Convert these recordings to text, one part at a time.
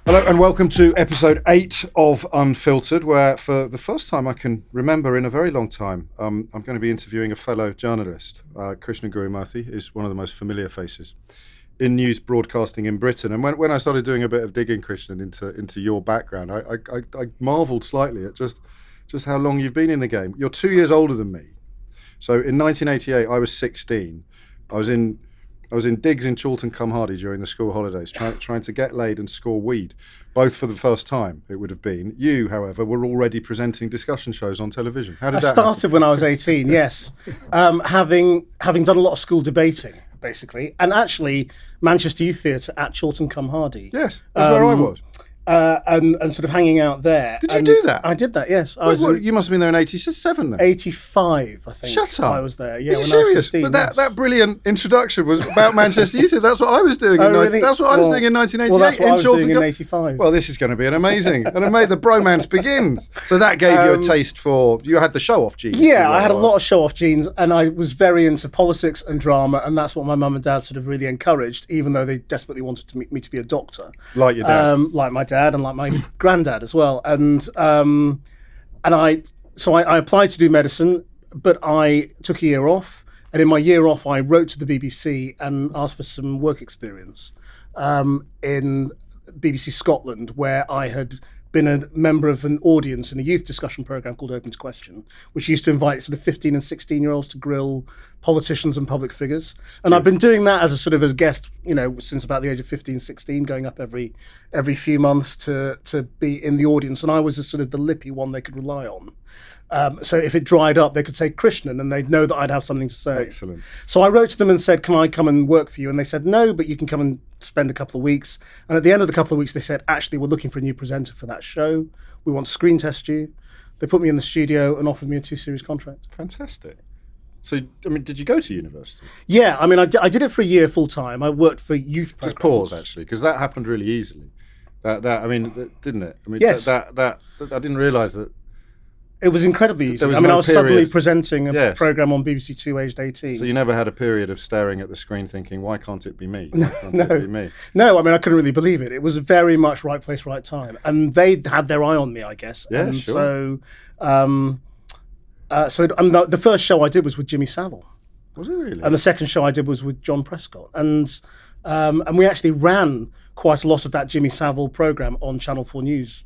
Hello and welcome to episode 8 of Unfiltered, where for the first time I can remember in a very long time, I'm going to be interviewing a fellow journalist. Krishnan Guru-Murthy is one of the most familiar faces in news broadcasting in Britain. And when I started doing a bit of digging, Krishnan, into your background, I marvelled slightly at just how long you've been in the game. You're 2 years older than me. So in 1988, I was 16. I was in digs in Chorlton-cum-Hardy during the school holidays, trying to get laid and score weed, both for the first time, it would have been. You, however, were already presenting discussion shows on television. How did that happen? I started when I was 18, yes, having done a lot of school debating, basically, and actually Manchester Youth Theatre at Chorlton-cum-Hardy. Yes, that's where I was. And sort of hanging out there. Did you do that? I did that, yes. You must have been there in 87 then. 85, I think. Shut up. I was there, yeah. Are you serious? 15, but that brilliant introduction was about Manchester Youth. That's what I was doing. That's what I was doing in 1988. Well, that's what I was doing in 85. Well, this is going to be an amazing. And it made the bromance begins. So that gave you a taste for. You had the show-off genes. Yeah, I had a lot of show-off genes, and I was very into politics and drama, and that's what my mum and dad sort of really encouraged, even though they desperately wanted me to be a doctor. Like your dad. Like my dad and like my granddad as well. And I applied to do medicine, but I took a year off. And in my year off, I wrote to the BBC and asked for some work experience in BBC Scotland, where I had been a member of an audience in a youth discussion programme called Open to Question, which used to invite sort of 15 and 16-year-olds to grill politicians and public figures. And I've been doing that as a guest, since about the age of 15, 16, going up every few months to be in the audience. And I was the lippy one they could rely on. So if it dried up, they could say Krishnan, and they'd know that I'd have something to say. Excellent. So I wrote to them and said, can I come and work for you? And they said, no, but you can come and spend a couple of weeks. And at the end of the couple of weeks, they said, actually, we're looking for a new presenter for that show. We want to screen test you. They put me in the studio and offered me a 2-series contract. Fantastic. So, did you go to university? Yeah, I did it for a year full time. I worked for youth programs. Just pause, actually, because that happened really easily. Didn't it? Yes. That I didn't realise that. It was incredibly easy. I was suddenly presenting a programme on BBC Two, aged 18. So you never had a period of staring at the screen thinking, why can't it be me? Why can't it be me? No, I couldn't really believe it. It was very much right place, right time. And they had their eye on me, I guess. Yeah, and sure. The first show I did was with Jimmy Savile. Was it really? And the second show I did was with John Prescott. And we actually ran quite a lot of that Jimmy Savile programme on Channel 4 News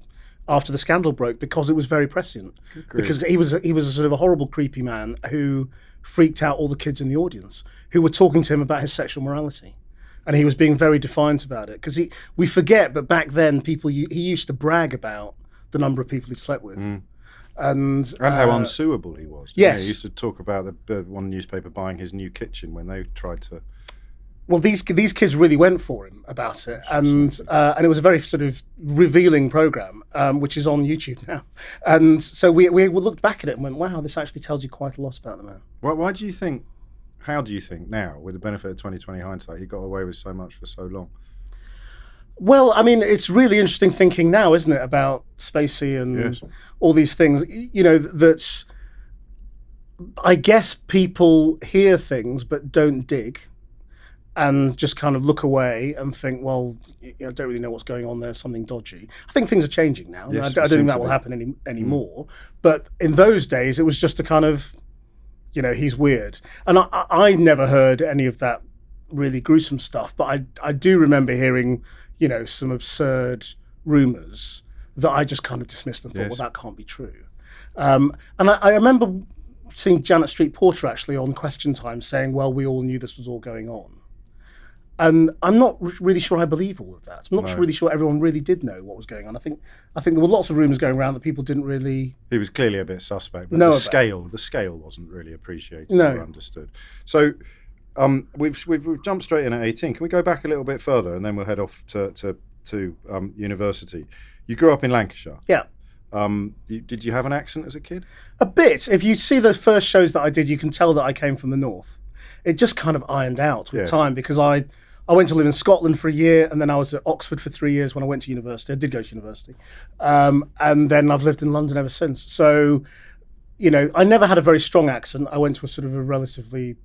after the scandal broke, because it was very prescient. Because he was a sort of a horrible, creepy man who freaked out all the kids in the audience who were talking to him about his sexual morality. And he was being very defiant about it. Because we forget, but back then, he used to brag about the number of people he slept with. And how unsuable he was. Yes. He used to talk about the one newspaper buying his new kitchen when they tried to... Well, these kids really went for him about it, and it was a very sort of revealing programme, which is on YouTube now. And so we looked back at it and went, "Wow, this actually tells you quite a lot about the man." Why do you think? How do you think now, with the benefit of 2020 hindsight, he got away with so much for so long? Well, it's really interesting thinking now, isn't it, about Spacey and all these things. That's. I guess people hear things but don't dig. And just kind of look away and think, well, I don't really know what's going on there, something dodgy. I think things are changing now. Yes, I don't think that will happen anymore. But in those days, it was just a kind of, he's weird. And I never heard any of that really gruesome stuff, but I do remember hearing, some absurd rumours that I just kind of dismissed and thought, well, that can't be true. And I remember seeing Janet Street Porter actually on Question Time saying, well, we all knew this was all going on. And I'm not really sure I believe all of that. I'm not really sure everyone really did know what was going on. I think there were lots of rumours going around that people didn't really... He was clearly a bit suspect, but the scale wasn't really appreciated or understood. So we've jumped straight in at 18. Can we go back a little bit further, and then we'll head off to university? You grew up in Lancashire. Yeah. Did you have an accent as a kid? A bit. If you see the first shows that I did, you can tell that I came from the north. It just kind of ironed out with time, because I went to live in Scotland for a year, and then I was at Oxford for 3 years when I went to university. I did go to university. And then I've lived in London ever since. So, I never had a very strong accent. I went to a sort of a relatively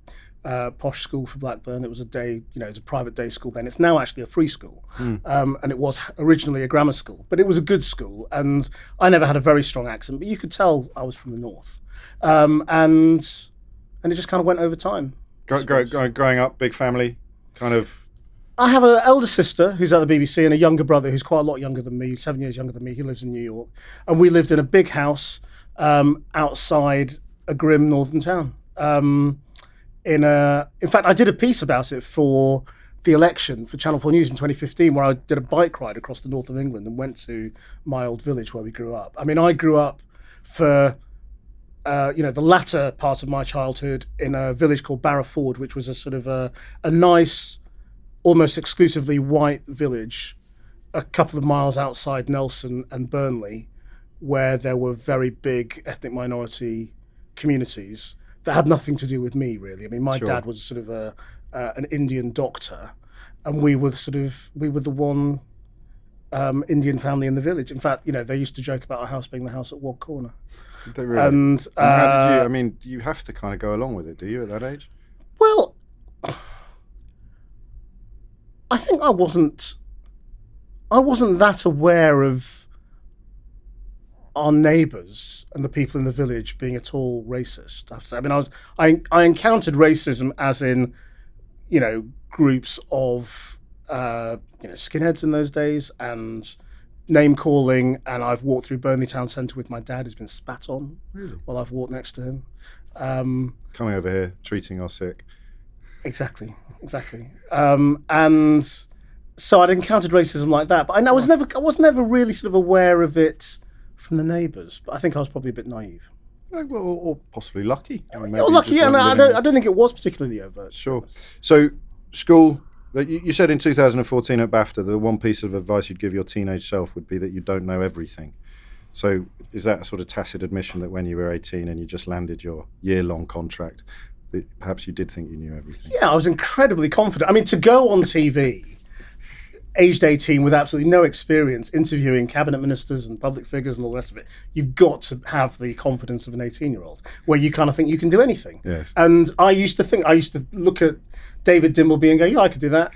posh school for Blackburn. It was it was a private day school then. It's now actually a free school, and it was originally a grammar school. But it was a good school, and I never had a very strong accent, but you could tell I was from the north, and it just kind of went over time. Growing up, big family, kind of. I have an elder sister who's at the BBC and a younger brother who's quite a lot younger than me, 7 years younger than me. He lives in New York, and we lived in a big house outside a grim northern town. In fact, I did a piece about it for the election for Channel 4 News in 2015, where I did a bike ride across the north of England and went to my old village where we grew up. I mean, I grew up for the latter part of my childhood in a village called Barrowford, which was a sort of a nice, almost exclusively white village, a couple of miles outside Nelson and Burnley, where there were very big ethnic minority communities that had nothing to do with me, really. I mean, my dad was sort of an Indian doctor, and we were the one Indian family in the village. In fact, they used to joke about our house being the house at Wad Corner. Did they really? And how did you? I mean, you have to kind of go along with it, do you, at that age? Well, I think I wasn't that aware of our neighbours and the people in the village being at all racist. I mean, I encountered racism as in, groups of skinheads in those days and name calling, and I've walked through Burnley Town Centre with my dad who's been spat on while I've walked next to him. Coming over here, treating our sick. Exactly. And so I'd encountered racism like that, but I was never really sort of aware of it from the neighbours. But I think I was probably a bit naive. Well, or possibly lucky. I don't think it was particularly overt. Sure. So, school. You said in 2014 at BAFTA the one piece of advice you'd give your teenage self would be that you don't know everything. So, is that a sort of tacit admission that when you were 18 and you just landed your year-long contract, that perhaps you did think you knew everything? Yeah, I was incredibly confident. I mean, to go on TV, aged 18 with absolutely no experience, interviewing cabinet ministers and public figures and all the rest of it, you've got to have the confidence of an 18-year-old, where you kind of think you can do anything. Yes. And I used to look at David Dimbleby and go, yeah, I could do that.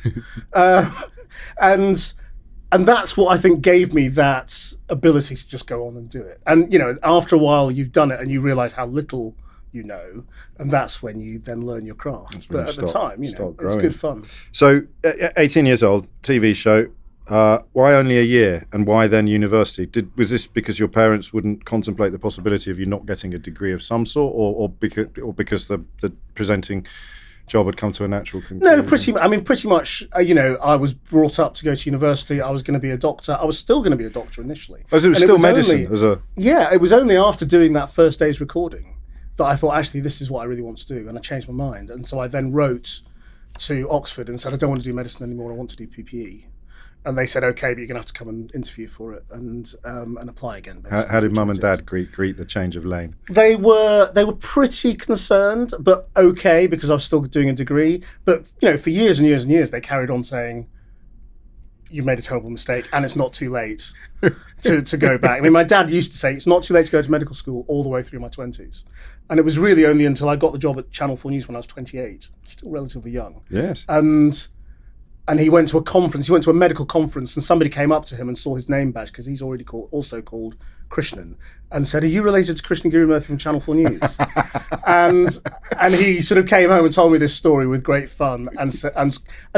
And that's what I think gave me that ability to just go on and do it. And, after a while, you've done it and you realise how little you know, and that's when you then learn your craft. But at the time, it's good fun. So, 18 years old, TV show. Why only a year, and why then university? Was this because your parents wouldn't contemplate the possibility of you not getting a degree of some sort, or because the presenting job had come to a natural conclusion? No, pretty much. I was brought up to go to university. I was going to be a doctor. I was still going to be a doctor initially. It was still medicine. Yeah, it was only after doing that first day's recording that I thought, actually, this is what I really want to do, and I changed my mind. And so I then wrote to Oxford and said, I don't want to do medicine anymore. I want to do PPE. And they said, okay, but you're going to have to come and interview for it and apply again. Basically. How did mum and dad greet the change of lane? They were pretty concerned, but okay, because I was still doing a degree. But, for years and years and years, they carried on saying, you've made a terrible mistake and it's not too late to go back. I mean, my dad used to say, it's not too late to go to medical school all the way through my 20s. And it was really only until I got the job at Channel 4 News when I was 28, still relatively young. Yes. And he went to a conference, he went to a medical conference, and somebody came up to him and saw his name badge, because he's already also called Krishnan, and said, are you related to Krishnan Guru-Murthy from Channel 4 News? and he sort of came home and told me this story with great fun, and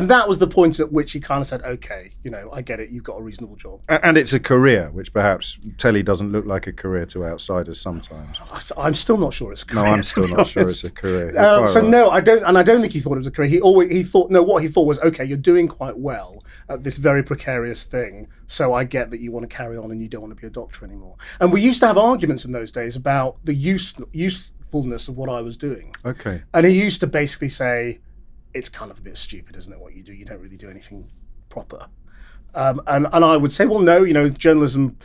that was the point at which he kind of said, okay, I get it, you've got a reasonable job. And it's a career, which perhaps telly doesn't look like a career to outsiders sometimes. I'm still not sure it's a career. No, I'm still not sure it's a career. No, I don't think he thought it was a career. What he thought was, okay, you're doing quite well at this very precarious thing, so I get that you want to carry on and you don't want to be a doctor anymore. And we used to have arguments in those days about the usefulness of what I was doing. Okay. And he used to basically say, it's kind of a bit stupid, isn't it, what you do? You don't really do anything proper. And I would say, well, no, journalism,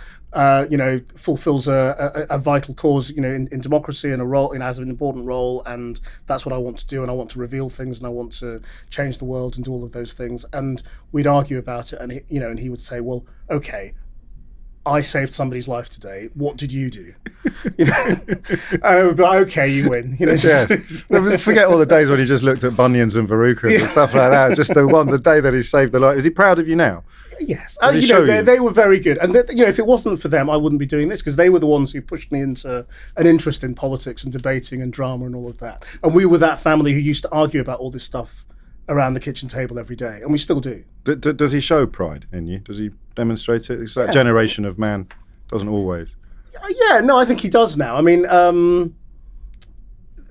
fulfills a vital cause, in democracy, and a role, has an important role, and that's what I want to do, and I want to reveal things, and I want to change the world and do all of those things. And we'd argue about it, and he would say, well, okay, I saved somebody's life today. What did you do? You know, and I would be like, okay, you win. You know, Forget all the days when he just looked at bunions and verrucas and stuff like that. Just the day that he saved the life. Is he proud of you now? Yes, they were very good, and if it wasn't for them, I wouldn't be doing this, because they were the ones who pushed me into an interest in politics and debating and drama and all of that. And we were that family who used to argue about all this stuff around the kitchen table every day, and we still do. Does he show pride in you? Does he demonstrate it? It's that generation of man doesn't always. Yeah, no, I think he does now. I mean,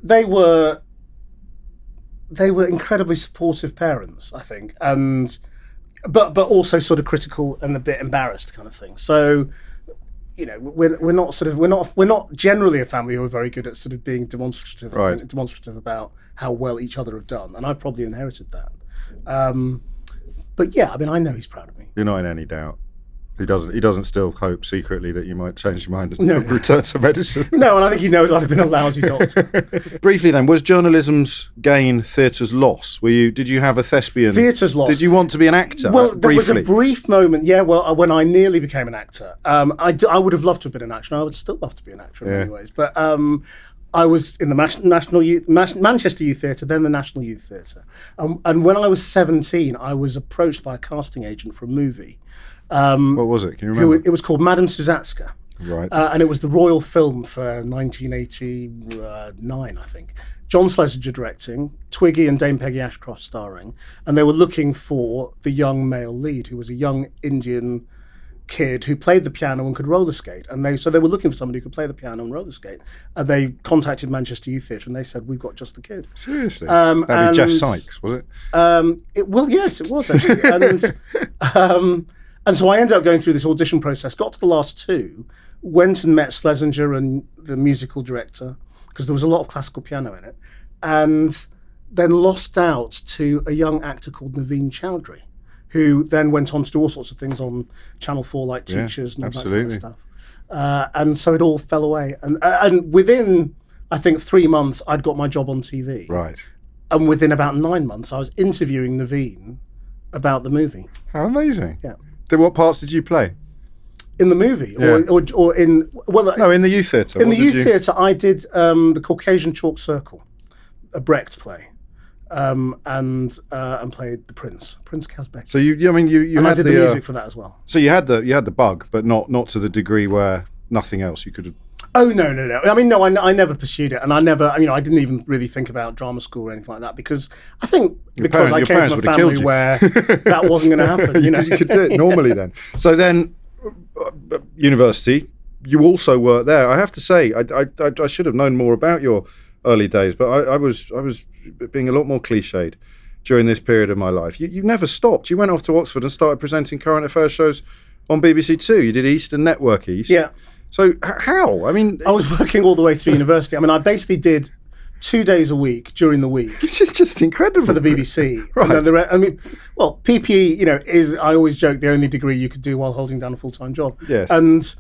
they were incredibly supportive parents, I think, and but also sort of critical and a bit embarrassed kind of thing. So, you know, we're not generally a family who are very good at sort of being demonstrative, right. Demonstrative about how well each other have done, and I've probably inherited that. But yeah, I mean, I know he's proud of me. You're not in any doubt. He doesn't still hope secretly that you might change your mind and return to medicine. No, and I think he knows I'd have been a lousy doctor. Briefly then, was journalism's gain, theatre's loss? Did you have a thespian? Theatre's loss. Did you want to be an actor? Well, there was a brief moment, when I nearly became an actor. I would have loved to have been an actor, and I would still love to be an actor in many ways. But I was in the Manchester Youth Theatre, then the National Youth Theatre. And when I was 17, I was approached by a casting agent for a movie. What was it? Can you remember? It was called Madame Suzatska. Right. And it was the royal film for 1989, I think. John Schlesinger directing, Twiggy and Dame Peggy Ashcroft starring. And they were looking for the young male lead, who was a young Indian kid who played the piano and could roller skate. And they were looking for somebody who could play the piano and roller skate. And they contacted Manchester Youth Theatre and they said, "We've got just the kid." Seriously? That'd be Jeff Sykes, was it? Yes, it was actually. And so I ended up going through this audition process, got to the last two, went and met Schlesinger and the musical director, because there was a lot of classical piano in it, and then lost out to a young actor called Naveen Chowdhury, who then went on to do all sorts of things on Channel 4, like Teachers and all that kind of stuff. And so it all fell away. And within, I think, 3 months, I'd got my job on TV. Right. And within about 9 months, I was interviewing Naveen about the movie. How amazing. Yeah. What parts did you play? In the movie? Yeah. Or in... Well, no, in the youth theatre. In the youth theatre, I did the Caucasian Chalk Circle, a Brecht play, and played the Prince Kazbek. So you had did the music for that as well. So you had the bug, but not to the degree where nothing else you could have... Oh, no. I mean, no, I never pursued it. And I didn't even really think about drama school or anything like that, because I think I came from a family where that wasn't going to happen. You could do it normally then. So then, university, you also worked there. I have to say, I should have known more about your early days, but I was being a lot more cliched during this period of my life. You never stopped. You went off to Oxford and started presenting current affairs shows on BBC Two. You did East and Network East. Yeah. So how? I mean... I was working all the way through university. I mean, I basically did 2 days a week during the week. Which is just incredible. For the BBC. Right. And then PPE, is, I always joke, the only degree you could do while holding down a full-time job. Yes. And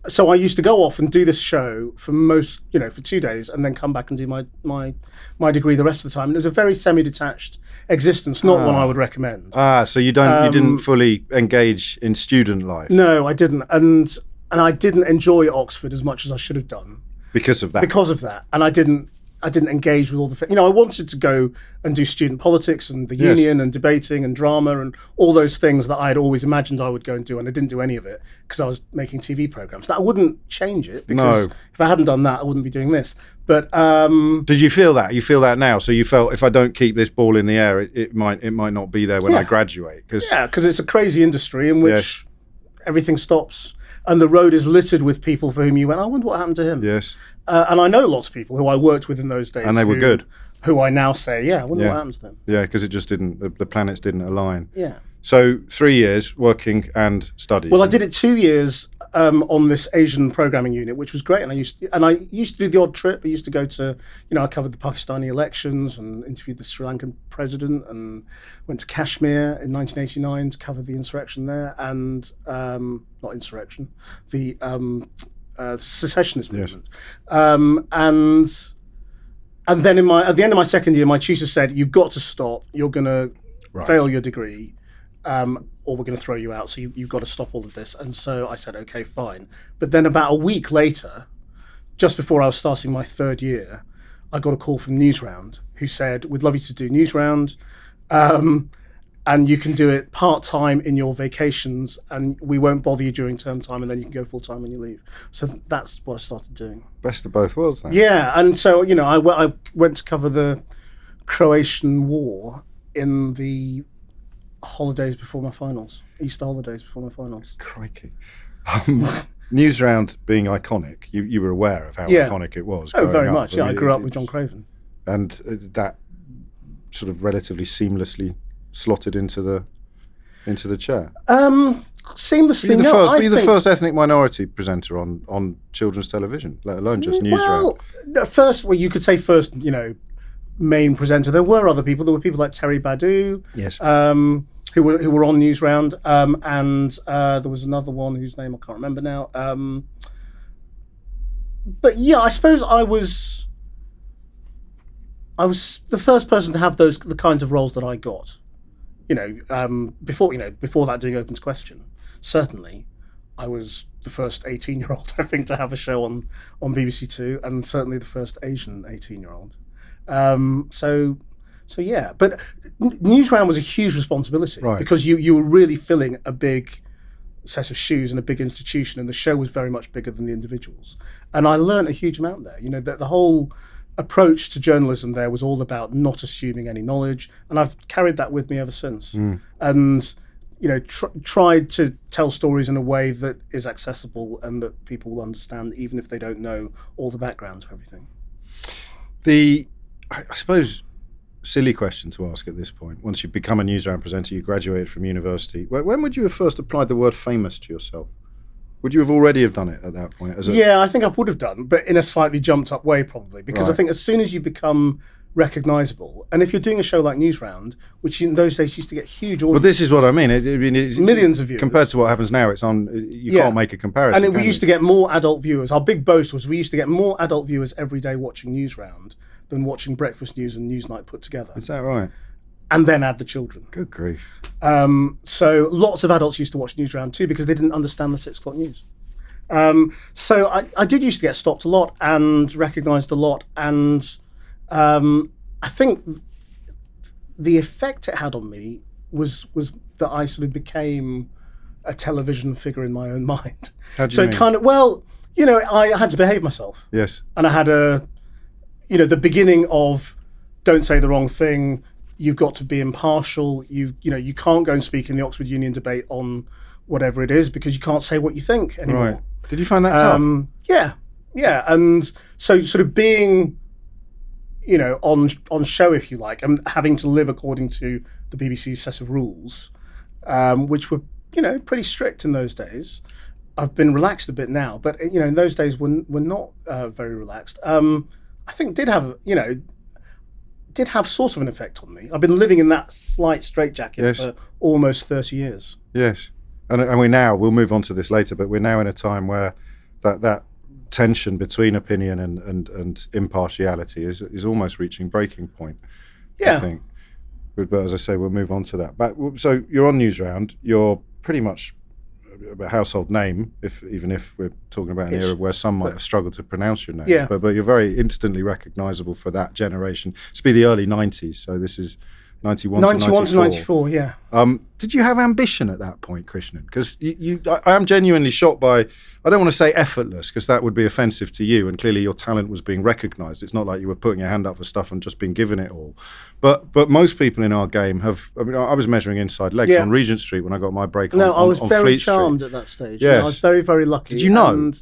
so I used to go off and do this show for 2 days and then come back and do my degree the rest of the time. And it was a very semi-detached existence, not one I would recommend. So you didn't fully engage in student life? No, I didn't. And I didn't enjoy Oxford as much as I should have done. Because of that? And I didn't engage with all the things. I wanted to go and do student politics and the union and debating and drama and all those things that I had always imagined I would go and do, and I didn't do any of it because I was making TV programs. That I wouldn't change it, because if I hadn't done that, I wouldn't be doing this. But did you feel that? You feel that now? So you felt, if I don't keep this ball in the air, it might not be there when I graduate. Because it's a crazy industry in which everything stops. And the road is littered with people for whom you went, I wonder what happened to him. Yes. And I know lots of people who I worked with in those days. And they were good. Who I now say, I wonder what happened to them. Yeah, because it just didn't, the planets didn't align. Yeah. So 3 years working and studying. Well, I did it 2 years on this Asian programming unit, which was great. And I used to do the odd trip. I used to go to, I covered the Pakistani elections and interviewed the Sri Lankan president, and went to Kashmir in 1989 to cover the insurrection there, and not insurrection, the secessionist movement. And then at the end of my second year, my tutor said, "You've got to stop. You're going to fail your degree." or we're going to throw you out. So you've got to stop all of this. And so I said, okay, fine. But then about a week later, just before I was starting my third year, I got a call from Newsround who said, we'd love you to do Newsround. And you can do it part-time in your vacations, and we won't bother you during term time, and then you can go full-time when you leave. So that's what I started doing. Best of both worlds, then. Yeah, and so, I went to cover the Croatian War in the holidays before my finals, Easter holidays before my finals. Crikey. Newsround being iconic, you were aware of how iconic it was. Oh, very up. much. I grew up with John Craven. And that sort of relatively seamlessly slotted into the chair. Seamlessly. Were you the first ethnic minority presenter on children's television, let alone just Newsround? Well, you could say first, main presenter. There were other people. There were people like Terry Badu, yes, who were on Newsround, and there was another one whose name I can't remember now. But yeah, I suppose I was the first person to have the kinds of roles that I got. Before that doing Open to Question, certainly I was the first 18-year-old, I think, to have a show on BBC Two, and certainly the first Asian 18-year-old. So yeah, but Newsround was a huge responsibility, right, because you were really filling a big set of shoes and a big institution, and the show was very much bigger than the individuals. And I learned a huge amount there. The whole approach to journalism there was all about not assuming any knowledge, and I've carried that with me ever since. And tried to tell stories in a way that is accessible and that people will understand, even if they don't know all the background to everything. I suppose silly question to ask at this point. Once you've become a Newsround presenter, you graduated from university. When would you have first applied the word famous to yourself? Would you have already have done it at that point? Yeah, I think I would have done, but in a slightly jumped up way probably, because I think as soon as you become recognisable, and if you're doing a show like Newsround, which in those days used to get huge audience. Well, this is what I mean. It's millions of viewers. Compared to what happens now, it's on. You can't make a comparison. And we used to get more adult viewers. Our big boast was we used to get more adult viewers every day watching Newsround than watching Breakfast News and Newsnight put together. Is that right? And then add the children. Good grief. So lots of adults used to watch Newsround too because they didn't understand the 6 o'clock news. So I did used to get stopped a lot and recognised a lot, and I think the effect it had on me was that I sort of became a television figure in my own mind. How do you mean? Kind of, I had to behave myself. Yes. And I had the beginning of don't say the wrong thing, you've got to be impartial, you can't go and speak in the Oxford Union debate on whatever it is because you can't say what you think anymore. Right. Did you find that tough? Yeah. And so sort of being, on show, if you like, and having to live according to the BBC's set of rules, which were, pretty strict in those days. I've been relaxed a bit now, but, in those days we're not very relaxed. I think did have sort of an effect on me. I've been living in that slight straitjacket for almost 30 years. Yes. And we'll move on to this later, but we're now in a time where that tension between opinion and impartiality is almost reaching breaking point. Yeah. I think. But as I say, we'll move on to that. But so you're on Newsround. You're pretty much a household name, even if we're talking about an era where some might have struggled to pronounce your name. Yeah. But you're very instantly recognisable for that generation. It's be the early 90s, so this is 91 to 94, yeah. Did you have ambition at that point, Krishnan? Because I am genuinely shocked by, I don't want to say effortless, because that would be offensive to you, and clearly your talent was being recognised. It's not like you were putting your hand up for stuff and just being given it all. But most people in our game have, I was measuring inside legs on Regent Street when I got my break on Fleet Street. No, I was very charmed at that stage. Yes. I was very, very lucky. Did you know?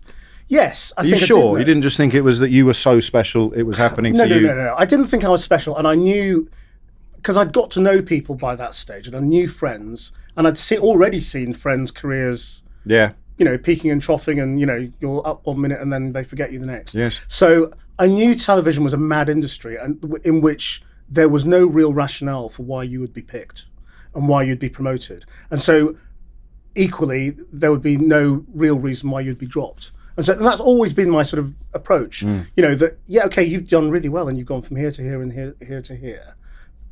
Yes. Are you sure? You didn't just think it was that you were so special, it was happening to you? No. I didn't think I was special, and I knew, because I'd got to know people by that stage, and I knew friends, and I'd already seen friends' careers, peaking and troughing, and, you're up 1 minute and then they forget you the next. Yes. So I knew television was a mad industry, and in which there was no real rationale for why you would be picked and why you'd be promoted. And so equally, there would be no real reason why you'd be dropped. And so that's always been my sort of approach, that, you've done really well and you've gone from here to here and here to here.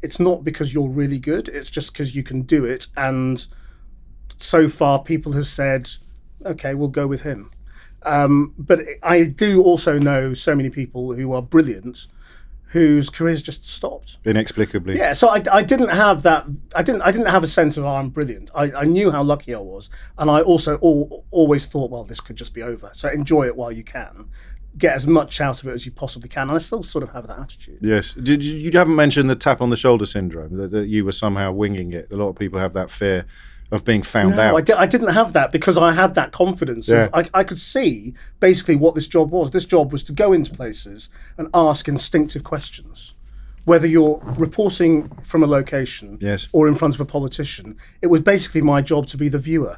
it's not because you're really good, it's just because you can do it. And so far people have said, okay, we'll go with him. But I do also know so many people who are brilliant whose careers just stopped inexplicably. Yeah, so I didn't have that. I didn't have a sense of, oh, I'm brilliant. I knew how lucky I was, and I also always thought, well, this could just be over. So enjoy it while you can, get as much out of it as you possibly can. And I still sort of have that attitude. Yes. You haven't mentioned the tap on the shoulder syndrome, that you were somehow winging it. A lot of people have that fear of being found out. I didn't have that because I had that confidence. Yeah. I could see basically what this job was. This job was to go into places and ask instinctive questions. Whether you're reporting from a location yes. or in front of a politician, it was basically my job to be the viewer,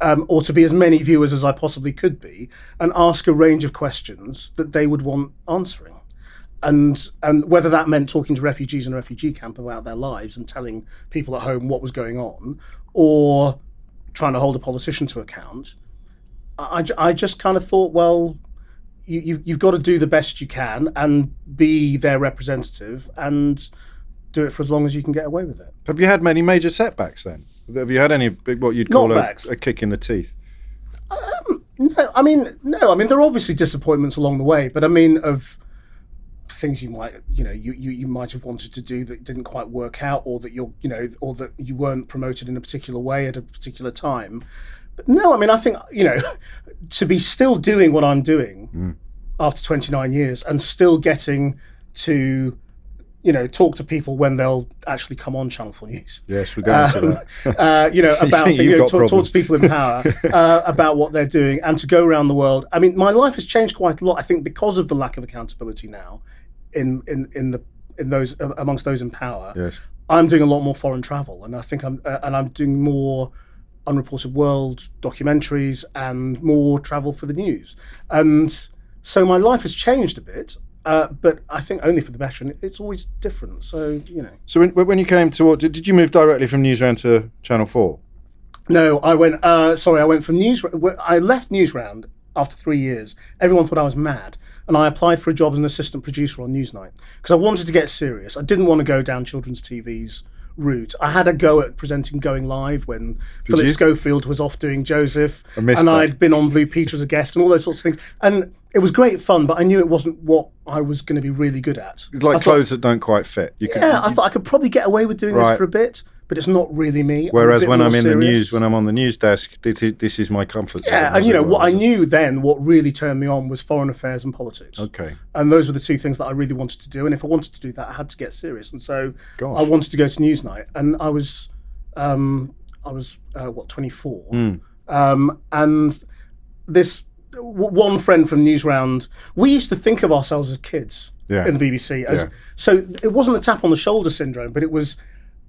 or to be as many viewers as I possibly could be, and ask a range of questions that they would want answering. And whether that meant talking to refugees in a refugee camp about their lives and telling people at home what was going on, or trying to hold a politician to account, I just kind of thought, well, you've got to do the best you can and be their representative and do it for as long as you can get away with it. Have you had many major setbacks then? Have you had any big, what you'd call a kick in the teeth? No. I mean, there are obviously disappointments along the way, but I mean, of things you might have wanted to do that didn't quite work out, or that or that you weren't promoted in a particular way at a particular time. But no, I mean, I think, to be still doing what I'm doing after 29 years and still getting to, talk to people when they'll actually come on Channel 4 News. Yes, we're going to that. About talk to people in power about what they're doing, and to go around the world. I mean, my life has changed quite a lot, I think, because of the lack of accountability now in those amongst those in power. Yes. I'm doing a lot more foreign travel, and I think I'm doing more unreported world documentaries and more travel for the news. And so my life has changed a bit, but I think only for the better, and it's always different. So, So when you came to, did you move directly from Newsround to Channel 4? No, I went from Newsround. I left Newsround after 3 years. Everyone thought I was mad, and I applied for a job as an assistant producer on Newsnight because I wanted to get serious. I didn't want to go down children's TV's route. I had a go at presenting Going Live when Philip Schofield was off doing Joseph, and I'd been on Blue Peter as a guest and all those sorts of things. And it was great fun, but I knew it wasn't what I was going to be really good at. It's like clothes that don't quite fit. I thought I could probably get away with doing this for a bit, but it's not really me. Whereas when I'm in the news, when I'm on the news desk, this is my comfort zone. Yeah, and what I knew then, what really turned me on was foreign affairs and politics. Okay. And those were the two things that I really wanted to do. And if I wanted to do that, I had to get serious. And so I wanted to go to Newsnight. And I was 24. And this one friend from Newsround, we used to think of ourselves as kids in the BBC. So it wasn't a tap on the shoulder syndrome, but it was,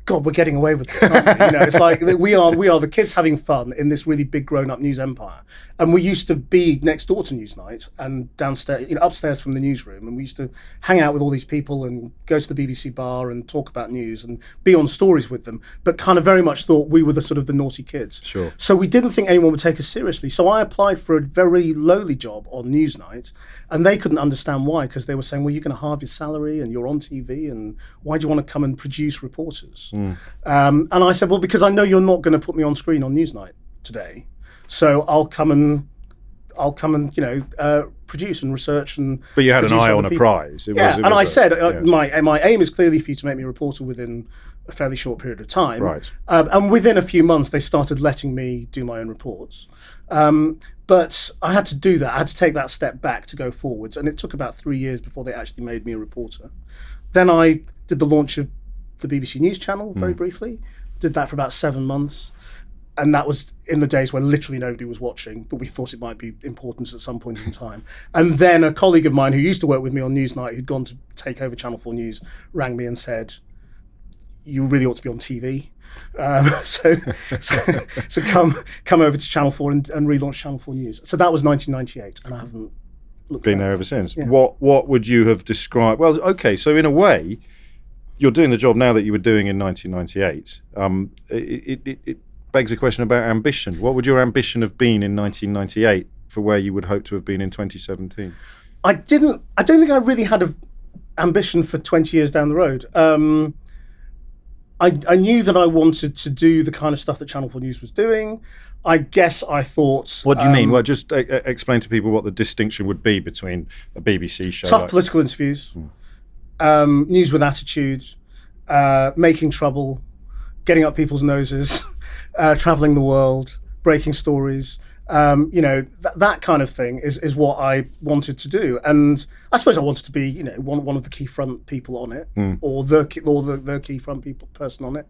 God, we're getting away with this, aren't we? It's like we are the kids having fun in this really big grown-up news empire. And we used to be next door to Newsnight and downstairs, upstairs from the newsroom, and we used to hang out with all these people and go to the BBC bar and talk about news and be on stories with them, but kind of very much thought we were the sort of the naughty kids. Sure. So we didn't think anyone would take us seriously. So I applied for a very lowly job on Newsnight, and they couldn't understand why, because they were saying, well, you're going to halve your salary and you're on TV, and why do you want to come and produce reporters? And I said, well, because I know you're not going to put me on screen on Newsnight today, so I'll come and produce and research and. But you had an eye on a prize. I said my aim is clearly for you to make me a reporter within a fairly short period of time. Right. And within a few months, they started letting me do my own reports. But I had to do that. I had to take that step back to go forwards, and it took about 3 years before they actually made me a reporter. Then I did the launch of the BBC News Channel very briefly. Did that for about 7 months. And that was in the days when literally nobody was watching, but we thought it might be important at some point in time. And then a colleague of mine who used to work with me on Newsnight, who'd gone to take over Channel 4 News, rang me and said, you really ought to be on TV. So come over to Channel 4 and relaunch Channel 4 News. So that was 1998, and I haven't looked been there ever since. Yeah. What would you have described? Well, okay, so in a way, you're doing the job now that you were doing in 1998. It begs a question about ambition. What would your ambition have been in 1998 for where you would hope to have been in 2017? I don't think I really had an ambition for 20 years down the road. I knew that I wanted to do the kind of stuff that Channel 4 News was doing. I guess I thought... What do you mean? Well, just explain to people what the distinction would be between a BBC show. Tough political interviews, news with attitude, making trouble, getting up people's noses, travelling the world, breaking stories. That kind of thing is what I wanted to do, and I suppose I wanted to be, one of the key front people on it, or the key front person on it,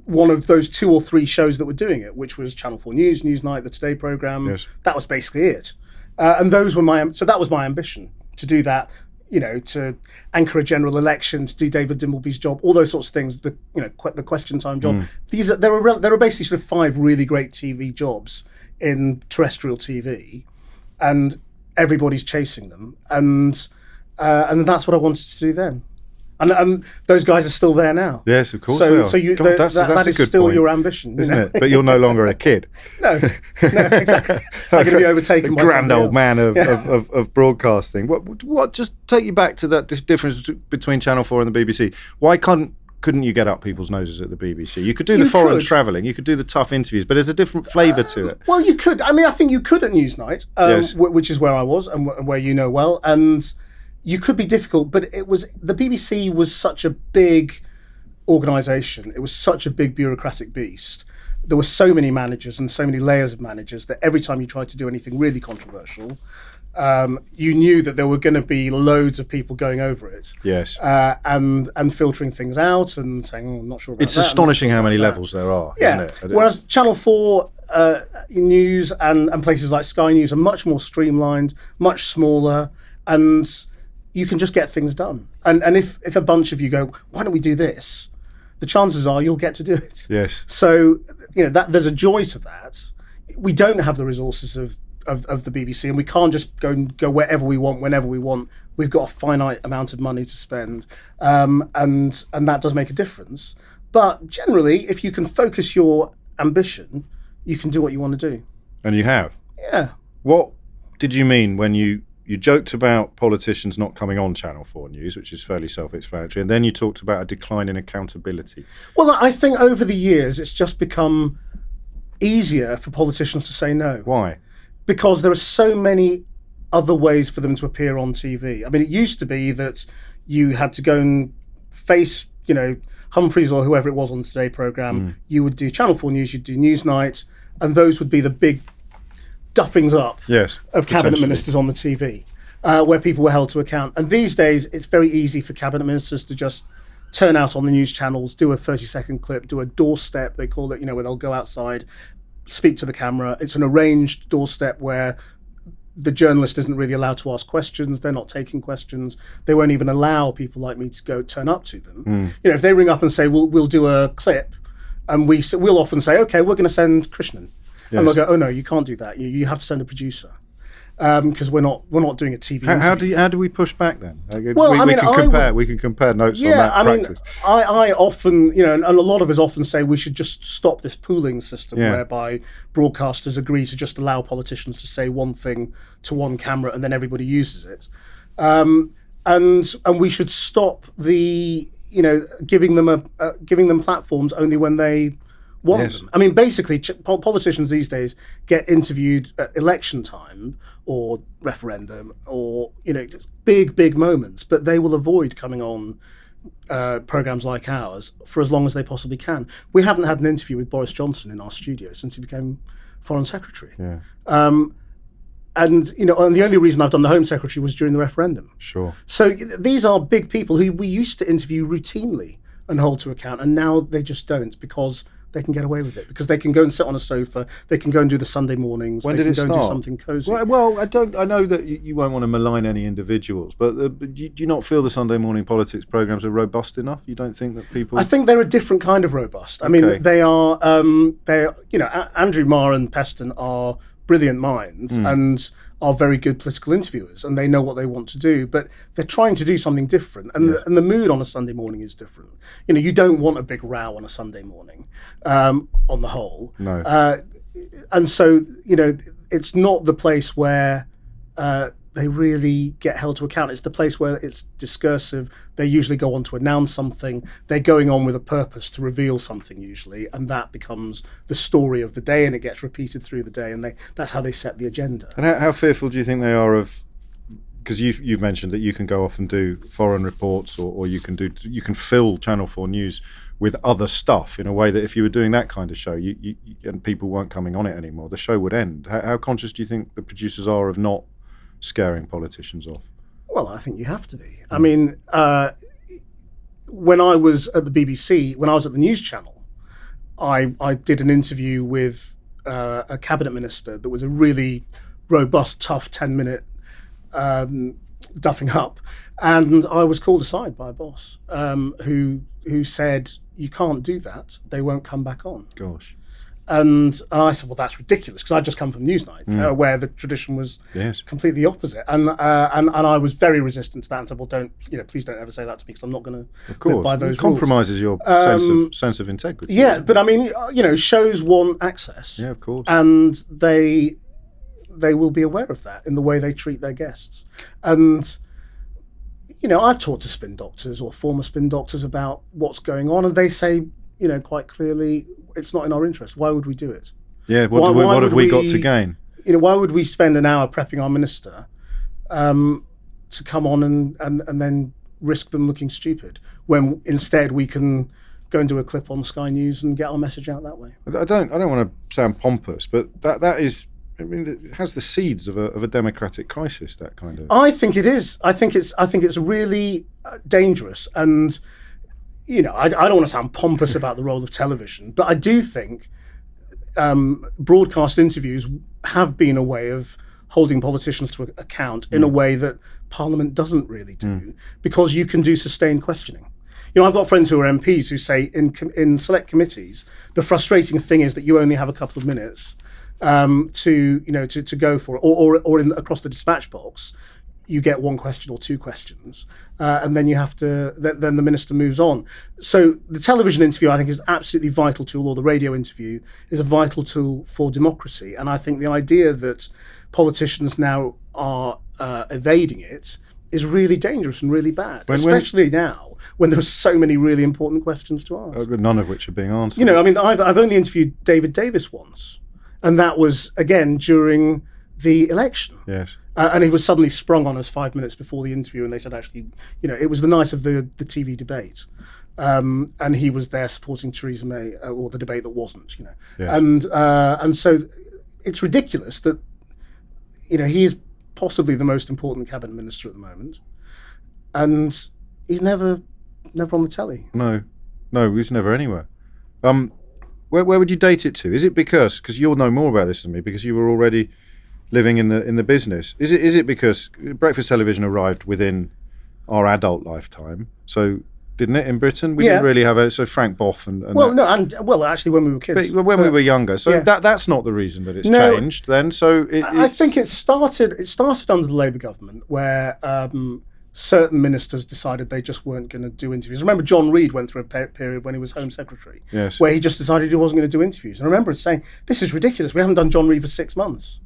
one of those 2 or 3 shows that were doing it, which was Channel 4 News, Newsnight, the Today programme. Yes. That was basically it, and those were so that was my ambition, to do that. To anchor a general election, to do David Dimbleby's job, all those sorts of things. The question time job. There are basically sort of 5 really great TV jobs in terrestrial TV, and everybody's chasing them. And that's what I wanted to do then. And those guys are still there now. Yes, of course. So that's that a is good still point, isn't ambition, it? But you're no longer a kid. No, exactly. I'm going to be overtaken by grand old else. man of broadcasting. What? Just take you back to that difference between Channel 4 and the BBC. Why couldn't you get up people's noses at the BBC? You could do the foreign travelling, you could do the tough interviews, but there's a different flavour to it. Well, you could. I mean, I think you could at Newsnight, Yes. which is where I was and where you know well, and you could be difficult, but the BBC was such a big organisation. It was such a big bureaucratic beast. There were so many managers and so many layers of managers that every time you tried to do anything really controversial, you knew that there were going to be loads of people going over it. Yes. And filtering things out and saying, I'm not sure about that. It's astonishing how many levels there are, isn't it? Whereas Channel 4 News and places like Sky News are much more streamlined, much smaller, and you can just get things done. And if a bunch of you go, why don't we do this? The chances are you'll get to do it. Yes. So, that there's a joy to that. We don't have the resources of the BBC, and we can't just go wherever we want, whenever we want. We've got a finite amount of money to spend, and that does make a difference. But generally, if you can focus your ambition, you can do what you want to do. And you have? Yeah. What did you mean when you joked about politicians not coming on Channel 4 News, which is fairly self-explanatory, and then you talked about a decline in accountability? Well, I think over the years, it's just become easier for politicians to say no. Why? Because there are so many other ways for them to appear on TV. I mean, it used to be that you had to go and face, Humphreys or whoever it was on the Today programme. You would do Channel 4 News, you'd do Newsnight, and those would be the big duffings up of cabinet ministers on the TV, where people were held to account. And these days, it's very easy for cabinet ministers to just turn out on the news channels, do a 30-second clip, do a doorstep, they call it, where they'll go outside, speak to the camera. It's an arranged doorstep where the journalist isn't really allowed to ask questions. They're not taking questions. They won't even allow people like me to turn up to them. If they ring up and say, we'll do a clip, and we'll often say, okay, we're going to send Krishnan. Yes. And they'll go, oh no, you can't do that. You have to send a producer, because we're not doing a TV. How do we push back then? Well, we can compare notes on that practice. I often, and a lot of us often say we should just stop this pooling system whereby broadcasters agree to just allow politicians to say one thing to one camera and then everybody uses it, and we should stop the giving them platforms only when they want them. I mean, basically, politicians these days get interviewed at election time or referendum or big moments, but they will avoid coming on programs like ours for as long as they possibly can. We haven't had an interview with Boris Johnson in our studio since he became Foreign Secretary. Yeah. And the only reason I've done the Home Secretary was during the referendum. Sure. So these are big people who we used to interview routinely and hold to account, and now they just don't, because they can get away with it, because they can go and sit on a sofa, they can go and do the Sunday mornings, when they did can it go start? and do something cosy. Well, I know that you won't want to malign any individuals, but do you not feel the Sunday morning politics programmes are robust enough? You don't think that people... I think they're a different kind of robust. I mean, they are, Andrew Marr and Peston are brilliant minds and are very good political interviewers, and they know what they want to do, but they're trying to do something different, and the mood on a Sunday morning is different. You don't want a big row on a Sunday morning, on the whole. No. And so, it's not the place where the they really get held to account. It's the place where it's discursive. They usually go on to announce something. They're going on with a purpose to reveal something usually, and that becomes the story of the day, and it gets repeated through the day, and that's how they set the agenda. And how fearful do you think they are of? Because you've mentioned that you can go off and do foreign reports, or you can fill Channel 4 News with other stuff in a way that if you were doing that kind of show, you and people weren't coming on it anymore, the show would end. How conscious do you think the producers are of not scaring politicians off? Well, I think you have to be. I mean, when I was at the BBC, when I was at the News Channel, I did an interview with a cabinet minister that was a really robust, tough 10-minute duffing up, and I was called aside by a boss who said, "You can't do that. They won't come back on." Gosh. And I said, "Well, that's ridiculous," because I'd just come from Newsnight, where the tradition was completely opposite. And I was very resistant to that, and said, "Well, please don't ever say that to me, because I'm not going to live by those rules." Compromises your sense of integrity. Yeah, but I mean, shows want access. Yeah, of course. And they will be aware of that in the way they treat their guests. And I've talked to spin doctors or former spin doctors about what's going on, and they say, quite clearly, it's not in our interest. Why would we do it? Yeah, what have we got to gain? Why would we spend an hour prepping our minister to come on and then risk them looking stupid, when instead we can go and do a clip on Sky News and get our message out that way? I don't want to sound pompous, but that is, I mean, it has the seeds of a democratic crisis. That kind of. I think it is. I think it's really dangerous, and I don't want to sound pompous about the role of television, but I do think broadcast interviews have been a way of holding politicians to account in a way that Parliament doesn't really do, because you can do sustained questioning. I've got friends who are MPs who say in select committees, the frustrating thing is that you only have a couple of minutes to go for it, or across the dispatch box, you get one question or two questions, and then you have to. Then the minister moves on. So the television interview, I think, is absolutely vital tool, or the radio interview is a vital tool for democracy. And I think the idea that politicians now are evading it is really dangerous and really bad, especially now when there are so many really important questions to ask. None of which are being answered. I've only interviewed David Davis once, and that was again during the election. Yes. And he was suddenly sprung on us 5 minutes before the interview, and they said, actually, it was the night of the TV debate, and he was there supporting Theresa May, or the debate that wasn't, Yeah. And so it's ridiculous that, he is possibly the most important cabinet minister at the moment, and he's never on the telly. No, he's never anywhere. Where would you date it to? Is it because you'll know more about this than me, because you were already living in the business? Is it because breakfast television arrived within our adult lifetime? So didn't it in Britain? We didn't really have it. So Frank Boff and actually when we were kids, but when we were younger. So that's not the reason that it's changed then. So I think it started under the Labour government, where certain ministers decided they just weren't going to do interviews. I remember John Reid went through a period when he was Home Secretary, where he just decided he wasn't going to do interviews. And I remember saying, "This is ridiculous. We haven't done John Reid for 6 months."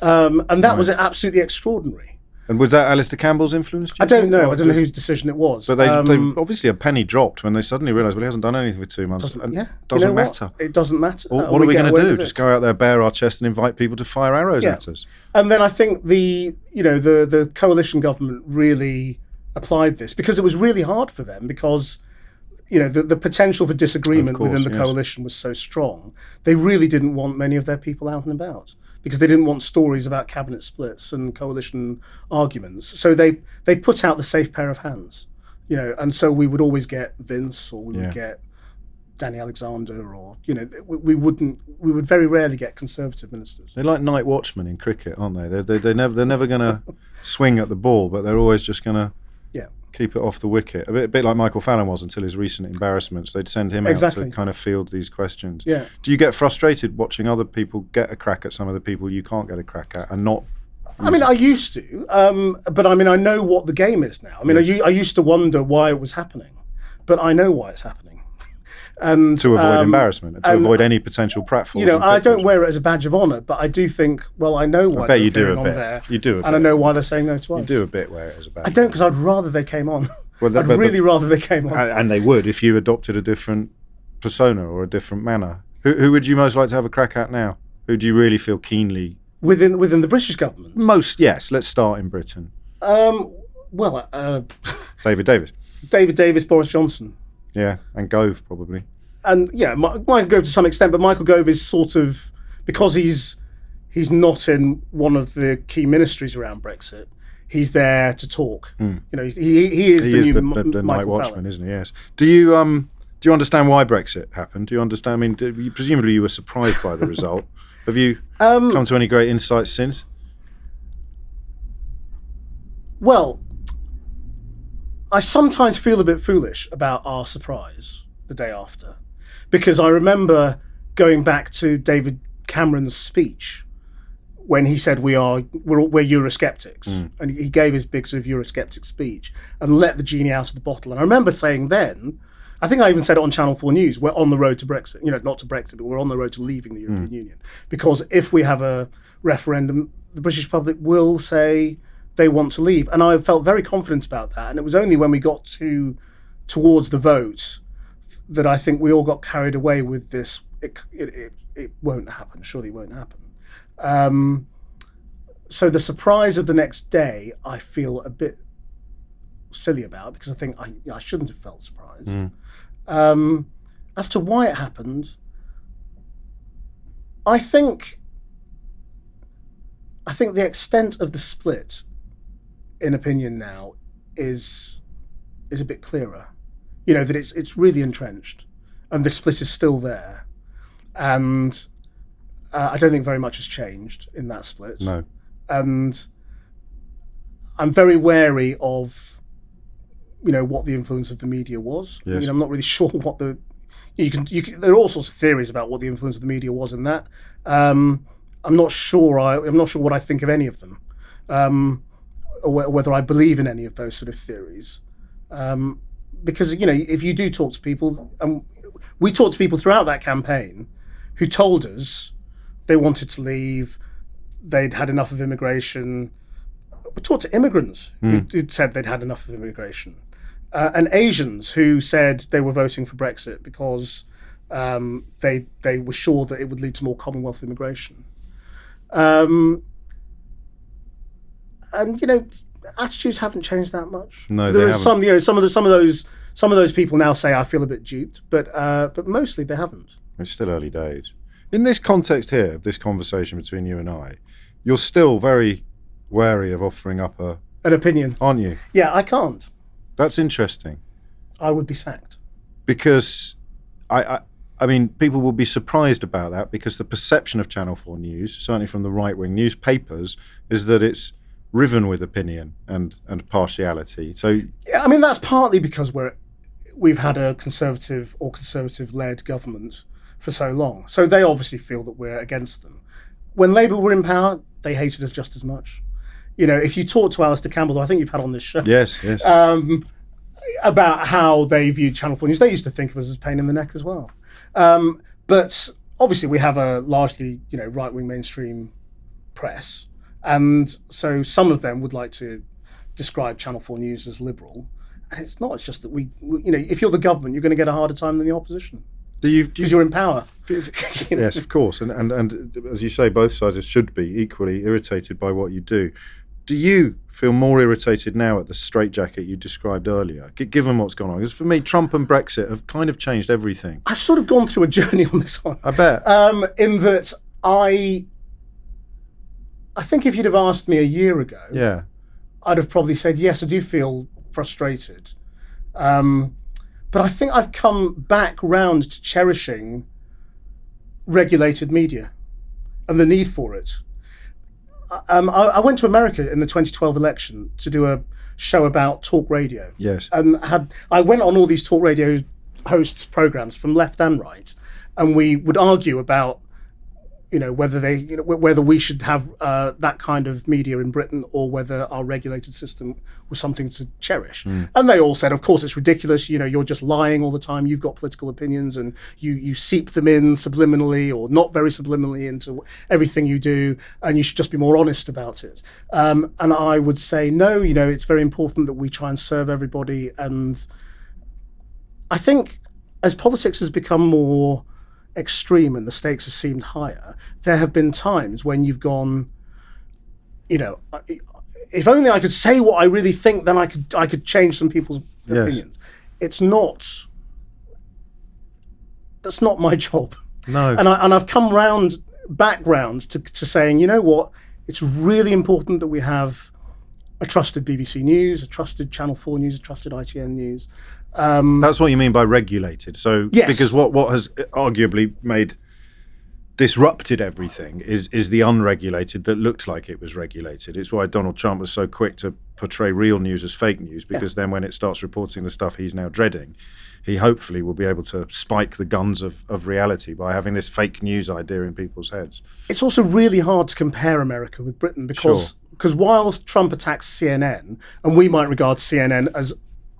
And that was absolutely extraordinary. And was that Alistair Campbell's influence? I don't know. I don't know whose decision it was. But they obviously a penny dropped when they suddenly realised, well, he hasn't done anything for 2 months. Doesn't matter. It doesn't matter. What are we going to do? Just go out there, bare our chest, and invite people to fire arrows at us? And then I think the coalition government really applied this, because it was really hard for them, because the potential for disagreement within the coalition was so strong. They really didn't want many of their people out and about, because they didn't want stories about cabinet splits and coalition arguments. So they put out the safe pair of hands, and so we would always get Vince, or we would get Danny Alexander, or we would very rarely get Conservative ministers. They're like night watchmen in cricket, aren't they? They're never going to swing at the ball, but they're always just going to keep it off the wicket. A bit like Michael Fallon was until his recent embarrassments. They'd send him out to kind of field these questions. Yeah. Do you get frustrated watching other people get a crack at some of the people you can't get a crack at, and not? I used to, but I know what the game is now. I used to wonder why it was happening, but I know why it's happening. And to avoid embarrassment, and to avoid any potential pratfalls. You know, I don't wear it as a badge of honour, but I do think, well, I know why they're going on there. You do a bit. And I know why they're saying no to us. You do a bit wear it as a badge. I don't, because I'd rather they came on. Well, I'd really rather they came on. And they would if you adopted a different persona or a different manner. Who would you most like to have a crack at now? Who do you really feel keenly... Within the British government? Yes. Let's start in Britain. David Davis. David Davis, Boris Johnson. Yeah, and Gove probably. And yeah, Michael Gove to some extent, but Michael Gove is sort of, because he's not in one of the key ministries around Brexit, he's there to talk. You know, he is the night watchman, isn't he? Yes. Do you understand why Brexit happened? Do you understand? I mean, presumably you were surprised by the result. Have you come to any great insights since? Well, I sometimes feel a bit foolish about our surprise the day after, because I remember going back to David Cameron's speech when he said we're Eurosceptics, and he gave his big sort of Eurosceptic speech and let the genie out of the bottle. And I remember saying then, I think I even said it on Channel 4 News, we're on the road to Brexit. You know, not to Brexit, but we're on the road to leaving the European Union. Because if we have a referendum, the British public will say they want to leave. And I felt very confident about that. And it was only when we got towards the vote that I think we all got carried away with this. It won't happen. Surely it won't happen. So the surprise of the next day, I feel a bit silly about, because I think I shouldn't have felt surprised. As to why it happened, I think the extent of the split in opinion now is a bit clearer. You know, that it's really entrenched, and the split is still there, and I don't think very much has changed in that split. No, and I'm very wary of, you know, what the influence of the media was. Yes. I mean, I'm not really sure what you can. There are all sorts of theories about what the influence of the media was in that. I'm not sure what I think of any of them, or whether I believe in any of those sort of theories. Because, you know, if you do talk to people, we talked to people throughout that campaign who told us they wanted to leave, they'd had enough of immigration. We talked to immigrants who'd said they'd had enough of immigration, and Asians who said they were voting for Brexit because they were sure that it would lead to more Commonwealth immigration. And, you know, attitudes haven't changed that much. No, there they are haven't. some of those people now say I feel a bit duped, but mostly they haven't. It's still early days. In this context here, of this conversation between you and I, you're still very wary of offering up an opinion, aren't you? Yeah, I can't. That's interesting. I would be sacked. Because I mean, people will be surprised about that, because the perception of Channel 4 News, certainly from the right-wing newspapers, is that it's riven with opinion and partiality. So yeah, I mean, that's partly because we've had a conservative or conservative-led government for so long. So they obviously feel that we're against them. When Labour were in power, they hated us just as much. You know, if you talk to Alistair Campbell, who I think you've had on this show, yes, about how they viewed Channel 4 News, they used to think of us as a pain in the neck as well. But obviously we have a largely, you know, right-wing mainstream press, and so some of them would like to describe Channel 4 News as liberal, and it's not. It's just that we you know, if you're the government, you're going to get a harder time than the opposition. Because you're in power. Yes, of course. And as you say, both sides should be equally irritated by what you do. Do you feel more irritated now at the straitjacket you described earlier, given what's gone on? Because for me, Trump and Brexit have kind of changed everything. I've sort of gone through a journey on this one. I bet. In that I think if you'd have asked me a year ago, yeah, I'd have probably said, yes, I do feel frustrated. But I think I've come back round to cherishing regulated media and the need for it. I went to America in the 2012 election to do a show about talk radio. Yes. And I went on all these talk radio hosts' programs from left and right, and we would argue about, whether we should have that kind of media in Britain, or whether our regulated system was something to cherish. And they all said, of course, it's ridiculous. You're just lying all the time. You've got political opinions, and you seep them in subliminally or not very subliminally into everything you do, and you should just be more honest about it. And I would say, no, it's very important that we try and serve everybody. And I think as politics has become more extreme and the stakes have seemed higher, there have been times when you've gone, if only I could say what I really think, then I could change some people's opinions. That's not my job. No. And I've come back round to saying, you know what, it's really important that we have a trusted BBC News, a trusted Channel 4 News, a trusted ITN News. That's what you mean by regulated. So, yes. Because what has arguably disrupted everything is the unregulated that looked like it was regulated. It's why Donald Trump was so quick to portray real news as fake news, because then when it starts reporting the stuff he's now dreading, he hopefully will be able to spike the guns of reality by having this fake news idea in people's heads. It's also really hard to compare America with Britain because while Trump attacks CNN, and we might regard CNN as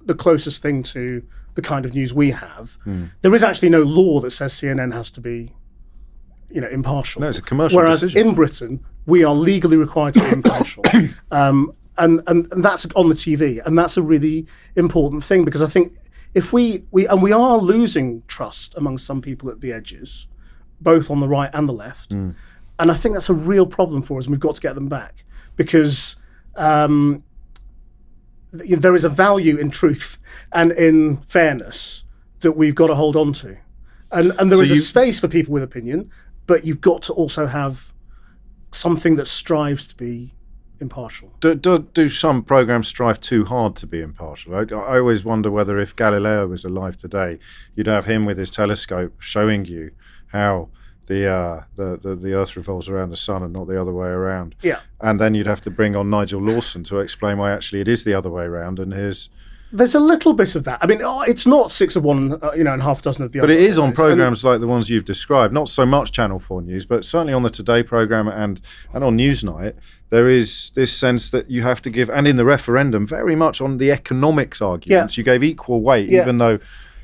the closest thing to the kind of news we have, there is actually no law that says CNN has to be, impartial. No, it's a commercial Whereas decision. in Britain, we are legally required to be impartial. And that's on the TV, and that's a really important thing, because I think if we are losing trust among some people at the edges, both on the right and the left, and I think that's a real problem for us, and we've got to get them back, because there is a value in truth and in fairness that we've got to hold on to. And there is a space for people with opinion, but you've got to also have something that strives to be impartial. Do some programmes strive too hard to be impartial? I always wonder whether if Galileo was alive today, you'd have him with his telescope showing you how the Earth revolves around the sun and not the other way around. Yeah. And then you'd have to bring on Nigel Lawson to explain why actually it is the other way around, and there's a little bit of that. I mean, it's not 6 of one, and half a dozen of the other. But it is on programmes like the ones you've described, not so much Channel 4 News, but certainly on the Today programme and on Newsnight, there is this sense that you have to give, and in the referendum, very much on the economics arguments, you gave equal weight, even though,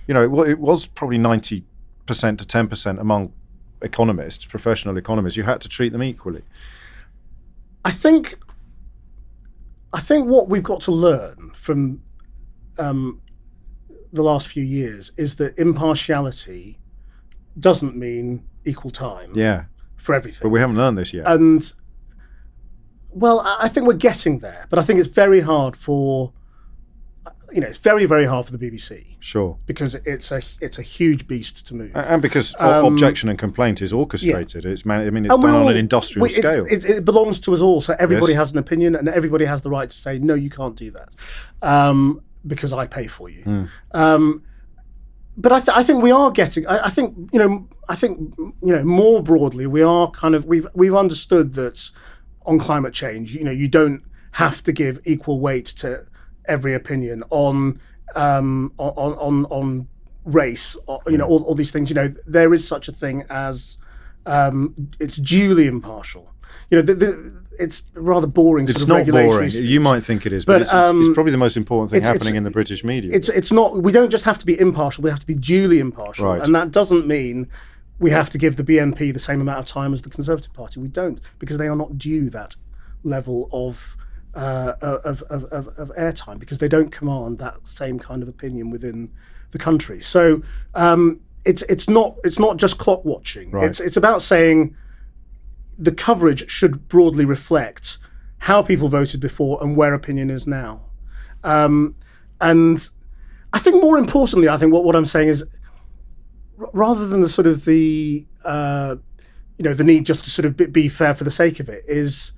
it was probably 90% to 10% among economists, professional economists. You had to treat them equally. I think what we've got to learn from the last few years is that impartiality doesn't mean equal time for everything. But we haven't learned this yet. And, well, I think we're getting there, but I think it's very hard it's very, very hard for the BBC. Sure. Because it's a huge beast to move. And because objection and complaint is orchestrated. It's done on an industrial scale. It belongs to us all, so everybody has an opinion, and everybody has the right to say, no, you can't do that, because I pay for you. But I think we are getting. I think more broadly, we are we've understood that on climate change, you don't have to give equal weight to every opinion on race, all these things. There is such a thing as it's duly impartial. It's rather boring. It's not boring. You might think it is, but it's probably the most important thing happening in the British media. It's not. We don't just have to be impartial. We have to be duly impartial, right. And that doesn't mean we have to give the BNP the same amount of time as the Conservative Party. We don't, because they are not due that level of airtime, because they don't command that same kind of opinion within the country. So it's not just clock watching. Right. It's about saying the coverage should broadly reflect how people voted before and where opinion is now. And I think more importantly, what I'm saying is, rather than the sort of the need just to sort of be fair for the sake of it, is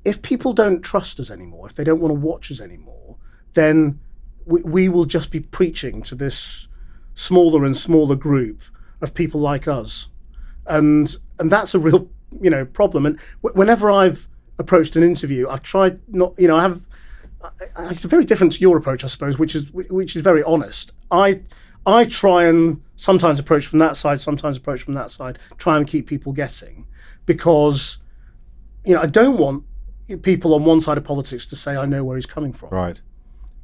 if people don't trust us anymore, if they don't want to watch us anymore, then we will just be preaching to this smaller and smaller group of people like us, and that's a real problem. And whenever I've approached an interview, I've tried not, it's very different to your approach, I suppose, which is very honest. I I try and sometimes approach from that side, sometimes approach from that side, try and keep people guessing, because I don't want people on one side of politics to say I know where he's coming from, Right.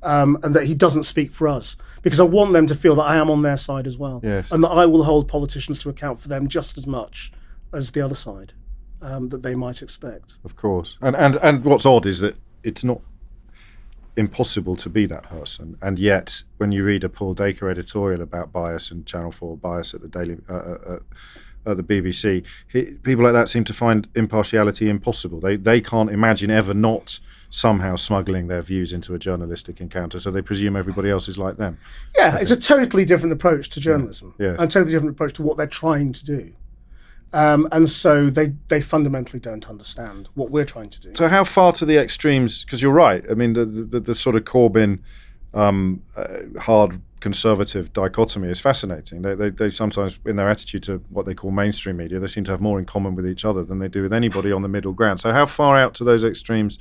And that he doesn't speak for us, because I want them to feel that I am on their side as well, Yes. and that I will hold politicians to account for them just as much as the other side that they might expect. Of course. And what's odd is that it's not impossible to be that person, and yet when you read a Paul Dacre editorial about bias and Channel 4 bias at the Daily at the BBC, people like that seem to find impartiality impossible. They can't imagine ever not somehow smuggling their views into a journalistic encounter, so they presume everybody else is like them. Yeah, it's a totally different approach to journalism, Yes. and a totally different approach to what they're trying to do. And so they fundamentally don't understand what we're trying to do. So how far to the extremes? Because you're right. I mean, the sort of Corbyn hard conservative dichotomy is fascinating. They sometimes, in their attitude to what they call mainstream media, they seem to have more in common with each other than they do with anybody on the middle ground. So how far out to those extremes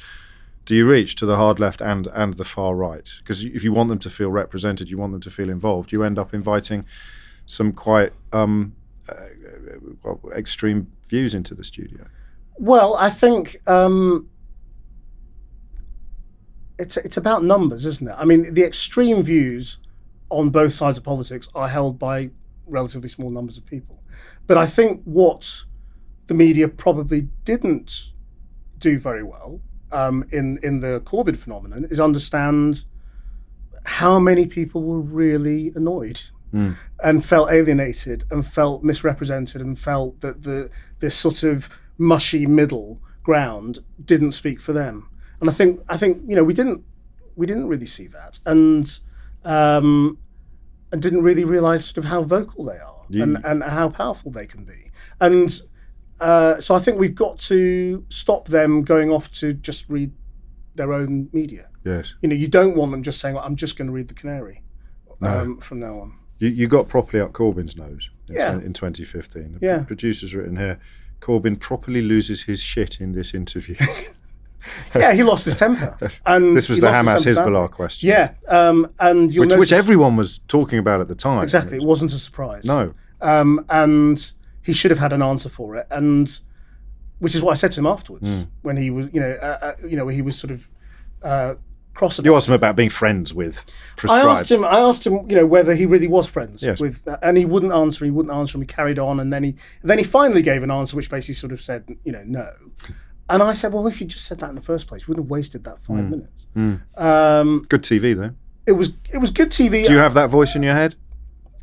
do you reach, to the hard left and the far right? Because if you want them to feel represented, you want them to feel involved, you end up inviting some quite extreme views into the studio. Well, I think it's about numbers, isn't it? I mean, the extreme views on both sides of politics are held by relatively small numbers of people. But I think what the media probably didn't do very well in the Corbyn phenomenon is understand how many people were really annoyed and felt alienated and felt misrepresented and felt that this sort of mushy middle ground didn't speak for them. And I think we didn't really see that, and didn't really realise sort of how vocal they are and how powerful they can be. And so I think we've got to stop them going off to just read their own media. Yes. You don't want them just saying, I'm just going to read the Canary from now on. You got properly up Corbyn's nose in 2015. The Yeah. producer's written here, Corbyn properly loses his shit in this interview. Yeah, he lost his temper. And this was the Hamas-Hezbollah question. Yeah, and you'll notice, which everyone was talking about at the time. Exactly, it wasn't a surprise. No. And he should have had an answer for it, and which is what I said to him afterwards when he was, when he was sort of cross about. You asked him about being friends with prescribed. I asked him, whether he really was friends Yes. with, and he wouldn't answer. He wouldn't answer, and we carried on, and then he finally gave an answer, which basically sort of said, no. And I said, well, if you just said that in the first place, you wouldn't have wasted that 5 minutes. Good TV, though. It was good TV. Do you have that voice in your head?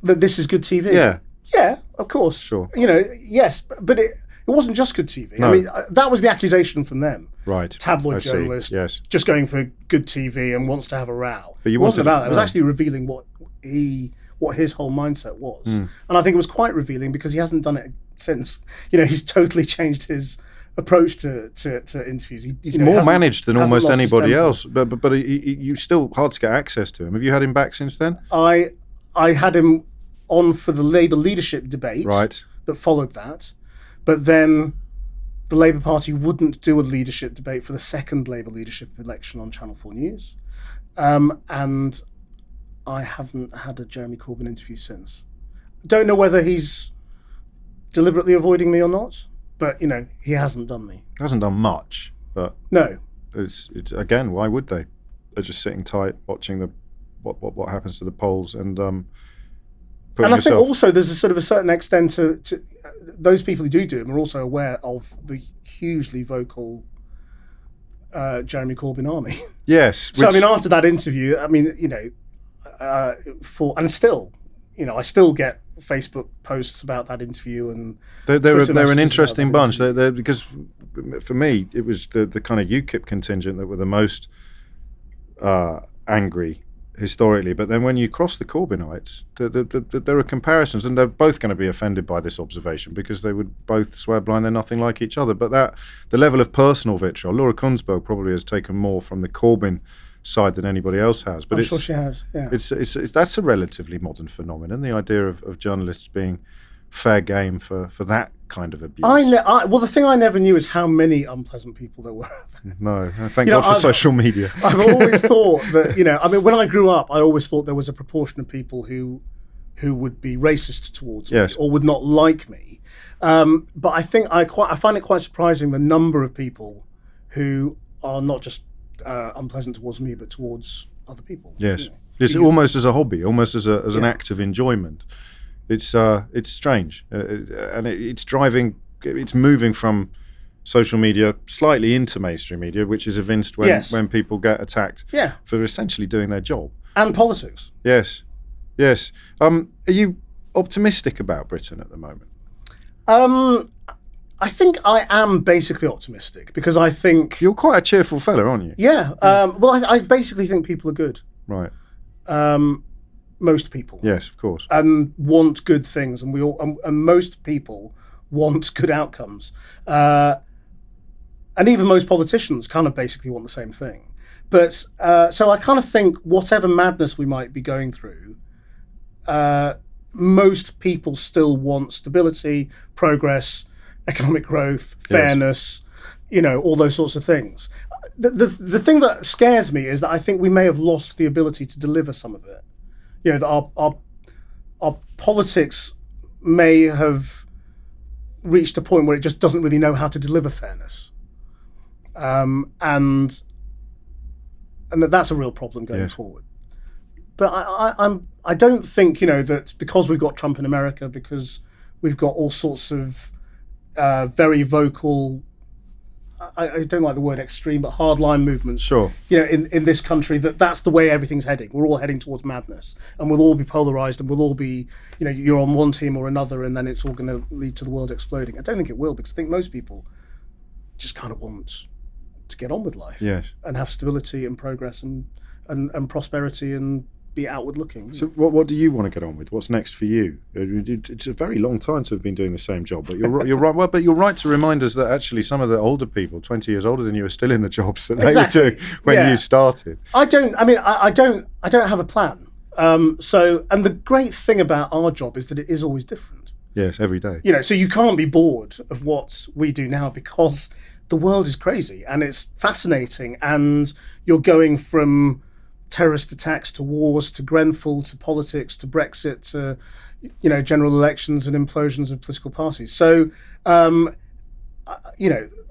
That this is good TV? Yeah. Yeah, of course. Sure. Yes, but it wasn't just good TV. No. I mean, that was the accusation from them. Right. Tabloid I see. journalist, Yes. just going for good TV and wants to have a row. But you it wasn't wanted- about that. It was no. actually revealing what his whole mindset was. And I think it was quite revealing because he hasn't done it since. He's totally changed his approach to interviews. He's more managed than hasn't almost lost his anybody temper. else, but you still hard to get access to him. Have you had him back since then? I had him on for the Labour leadership debate Right. that followed that, but then the Labour Party wouldn't do a leadership debate for the second Labour leadership election on Channel 4 News, and I haven't had a Jeremy Corbyn interview since. Don't know whether he's deliberately avoiding me or not, but he hasn't done me. Hasn't done much, but No. it's again, why would they? They're just sitting tight, watching what happens to the polls, and putting And I think yourself. also there's a sort of a certain extent to those people who do them are also aware of the hugely vocal Jeremy Corbyn army. Yes. So I which- mean, after that interview, I mean, I still get Facebook posts about that interview, and They're Twitter an messages interesting about that bunch. They're because for me it was the kind of UKIP contingent that were the most angry historically. But then when you cross the Corbynites, there are comparisons, and they're both going to be offended by this observation because they would both swear blind they're nothing like each other. But the level of personal vitriol, Laura Kunsberg probably has taken more from the Corbyn side than anybody else has. But I'm sure she has. Yeah. it's that's a relatively modern phenomenon. The idea of journalists being fair game for that kind of abuse. Well, the thing I never knew is how many unpleasant people there were. No, thank God for social media. I've always thought that, when I grew up, I always thought there was a proportion of people who who would be racist towards Yes. me or would not like me. But I think I find it quite surprising the number of people who are not just unpleasant towards me, but towards other people. Yes. You know. It's almost as a hobby, almost as an act of enjoyment. It's strange, and it's moving from social media slightly into mainstream media, which is evinced when people get attacked for essentially doing their job. And politics. Yes. Are you optimistic about Britain at the moment? I think I am basically optimistic because I think You're quite a cheerful fella, aren't you? Yeah. Well, I basically think people are good. Right. Most people. Yes, of course. And want good things, and and most people want good outcomes. And even most politicians kind of basically want the same thing. But so I kind of think whatever madness we might be going through, most people still want stability, progress, economic growth, fairness, all those sorts of things. The thing that scares me is that I think we may have lost the ability to deliver some of it. That our politics may have reached a point where it just doesn't really know how to deliver fairness, and that's a real problem going forward. But I don't think that because we've got Trump in America, because we've got all sorts of very vocal, I don't like the word extreme, but hardline movements. Sure. In this country, that's the way everything's heading. We're all heading towards madness, and we'll all be polarized, and we'll all be, you're on one team or another, and then it's all going to lead to the world exploding. I don't think it will, because I think most people just kind of want to get on with life, and have stability and progress and prosperity and be outward looking. So what do you want to get on with? What's next for you? It's a very long time to have been doing the same job, but you're right. Well, but you're right to remind us that actually some of the older people, 20 years older than you, are still in the jobs that they were doing when you started. I don't have a plan. And the great thing about our job is that it is always different. Yes, every day. So you can't be bored of what we do now, because the world is crazy and it's fascinating, and you're going from terrorist attacks to wars to Grenfell to politics to Brexit to general elections and implosions of political parties. So I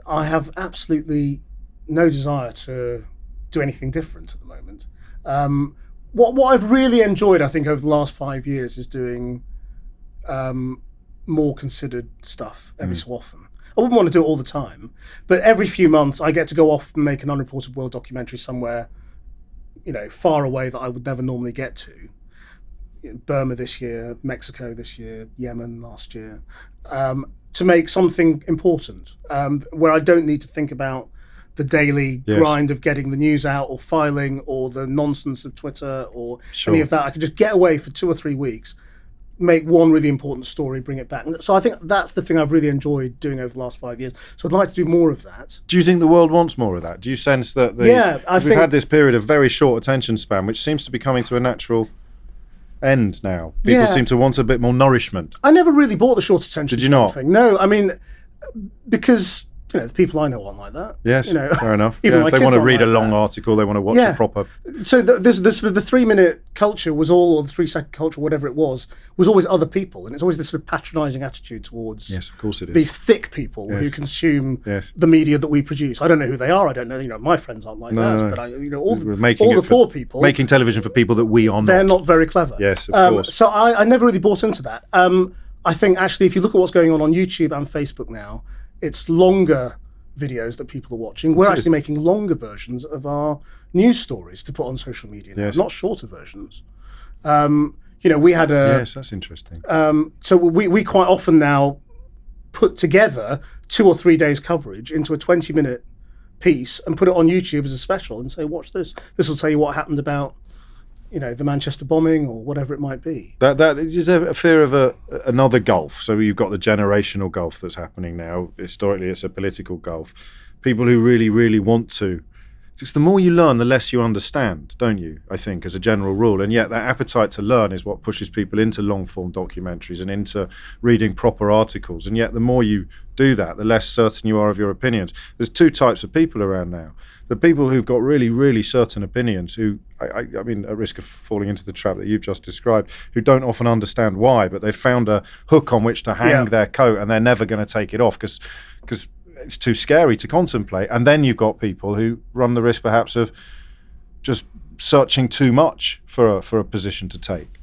have absolutely no desire to do anything different at the moment. What I've really enjoyed, I think, over the last 5 years is doing more considered stuff every so often. I wouldn't want to do it all the time, but every few months I get to go off and make an unreported world documentary somewhere far away that I would never normally get to. Burma this year, Mexico this year, Yemen last year, to make something important, where I don't need to think about the daily grind of getting the news out or filing or the nonsense of Twitter or any of that. I could just get away for 2 or 3 weeks, make one really important story, bring it back. So I think that's the thing I've really enjoyed doing over the last 5 years. So I'd like to do more of that. Do you think the world wants more of that? Do you sense that we've had this period of very short attention span, which seems to be coming to a natural end now? People seem to want a bit more nourishment. I never really bought the short attention Did you not? thing. No, I mean, because the people I know aren't like that. Yes, fair enough. Even they want to read a long article, they want to watch a proper... So the sort of the 3-minute culture was or the 3-second culture, whatever it was always other people, and it's always this sort of patronising attitude towards of course it is. These thick people who consume the media that we produce. I don't know who they are. I don't know. My friends aren't like that. But all the poor people making television for people that we are not. They're not very clever. Yes, of course. So I never really bought into that. I think actually, if you look at what's going on YouTube and Facebook now, it's longer videos that people are watching. We're actually making longer versions of our news stories to put on social media now, not shorter versions. We had a... Yes, that's interesting. So we quite often now put together 2 or 3 days coverage into a 20-minute piece and put it on YouTube as a special and say, watch this. This will tell you what happened about the Manchester bombing or whatever it might be. That is there a fear of another gulf? So you've got the generational gulf that's happening now. Historically, it's a political gulf. People who really, really want to it's the more you learn, the less you understand, don't you? I think, as a general rule. And yet that appetite to learn is what pushes people into long-form documentaries and into reading proper articles. And yet the more you do that, the less certain you are of your opinions. There's two types of people around now. The people who've got really, really certain opinions, who, I mean, at risk of falling into the trap that you've just described, who don't often understand why, but they've found a hook on which to hang their coat, and they're never going to take it off because it's too scary to contemplate. And then you've got people who run the risk perhaps of just searching too much for a position to take.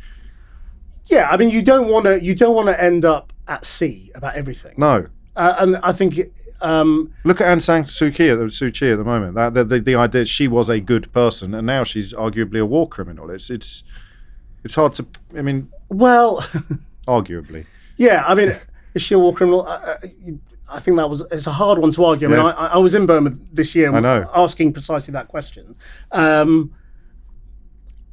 Yeah, I mean, you don't want to end up at sea about everything. No. And I think look at Aung San Suu Kyi at the moment. The idea she was a good person, and now she's arguably a war criminal. It's hard to. I mean, well, arguably. Yeah, I mean, is she a war criminal? I think it's a hard one to argue. I mean, I was in Burma this year asking precisely that question.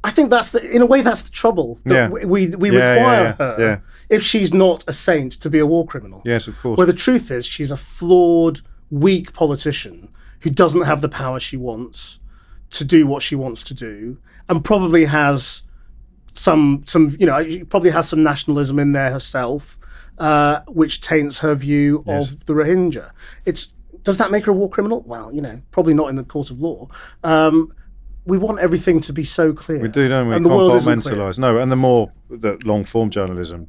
I think in a way that's the trouble. That we require her. Yeah. If she's not a saint, to be a war criminal. Yes, of course. Where the truth is, she's a flawed, weak politician who doesn't have the power she wants to do what she wants to do, and probably has some probably has some nationalism in there herself, which taints her view of the Rohingya. Does that make her a war criminal? Well, probably not in the court of law. We want everything to be so clear. We do, don't we? And the world isn't clear. Compartmentalised. No, and the more that long-form journalism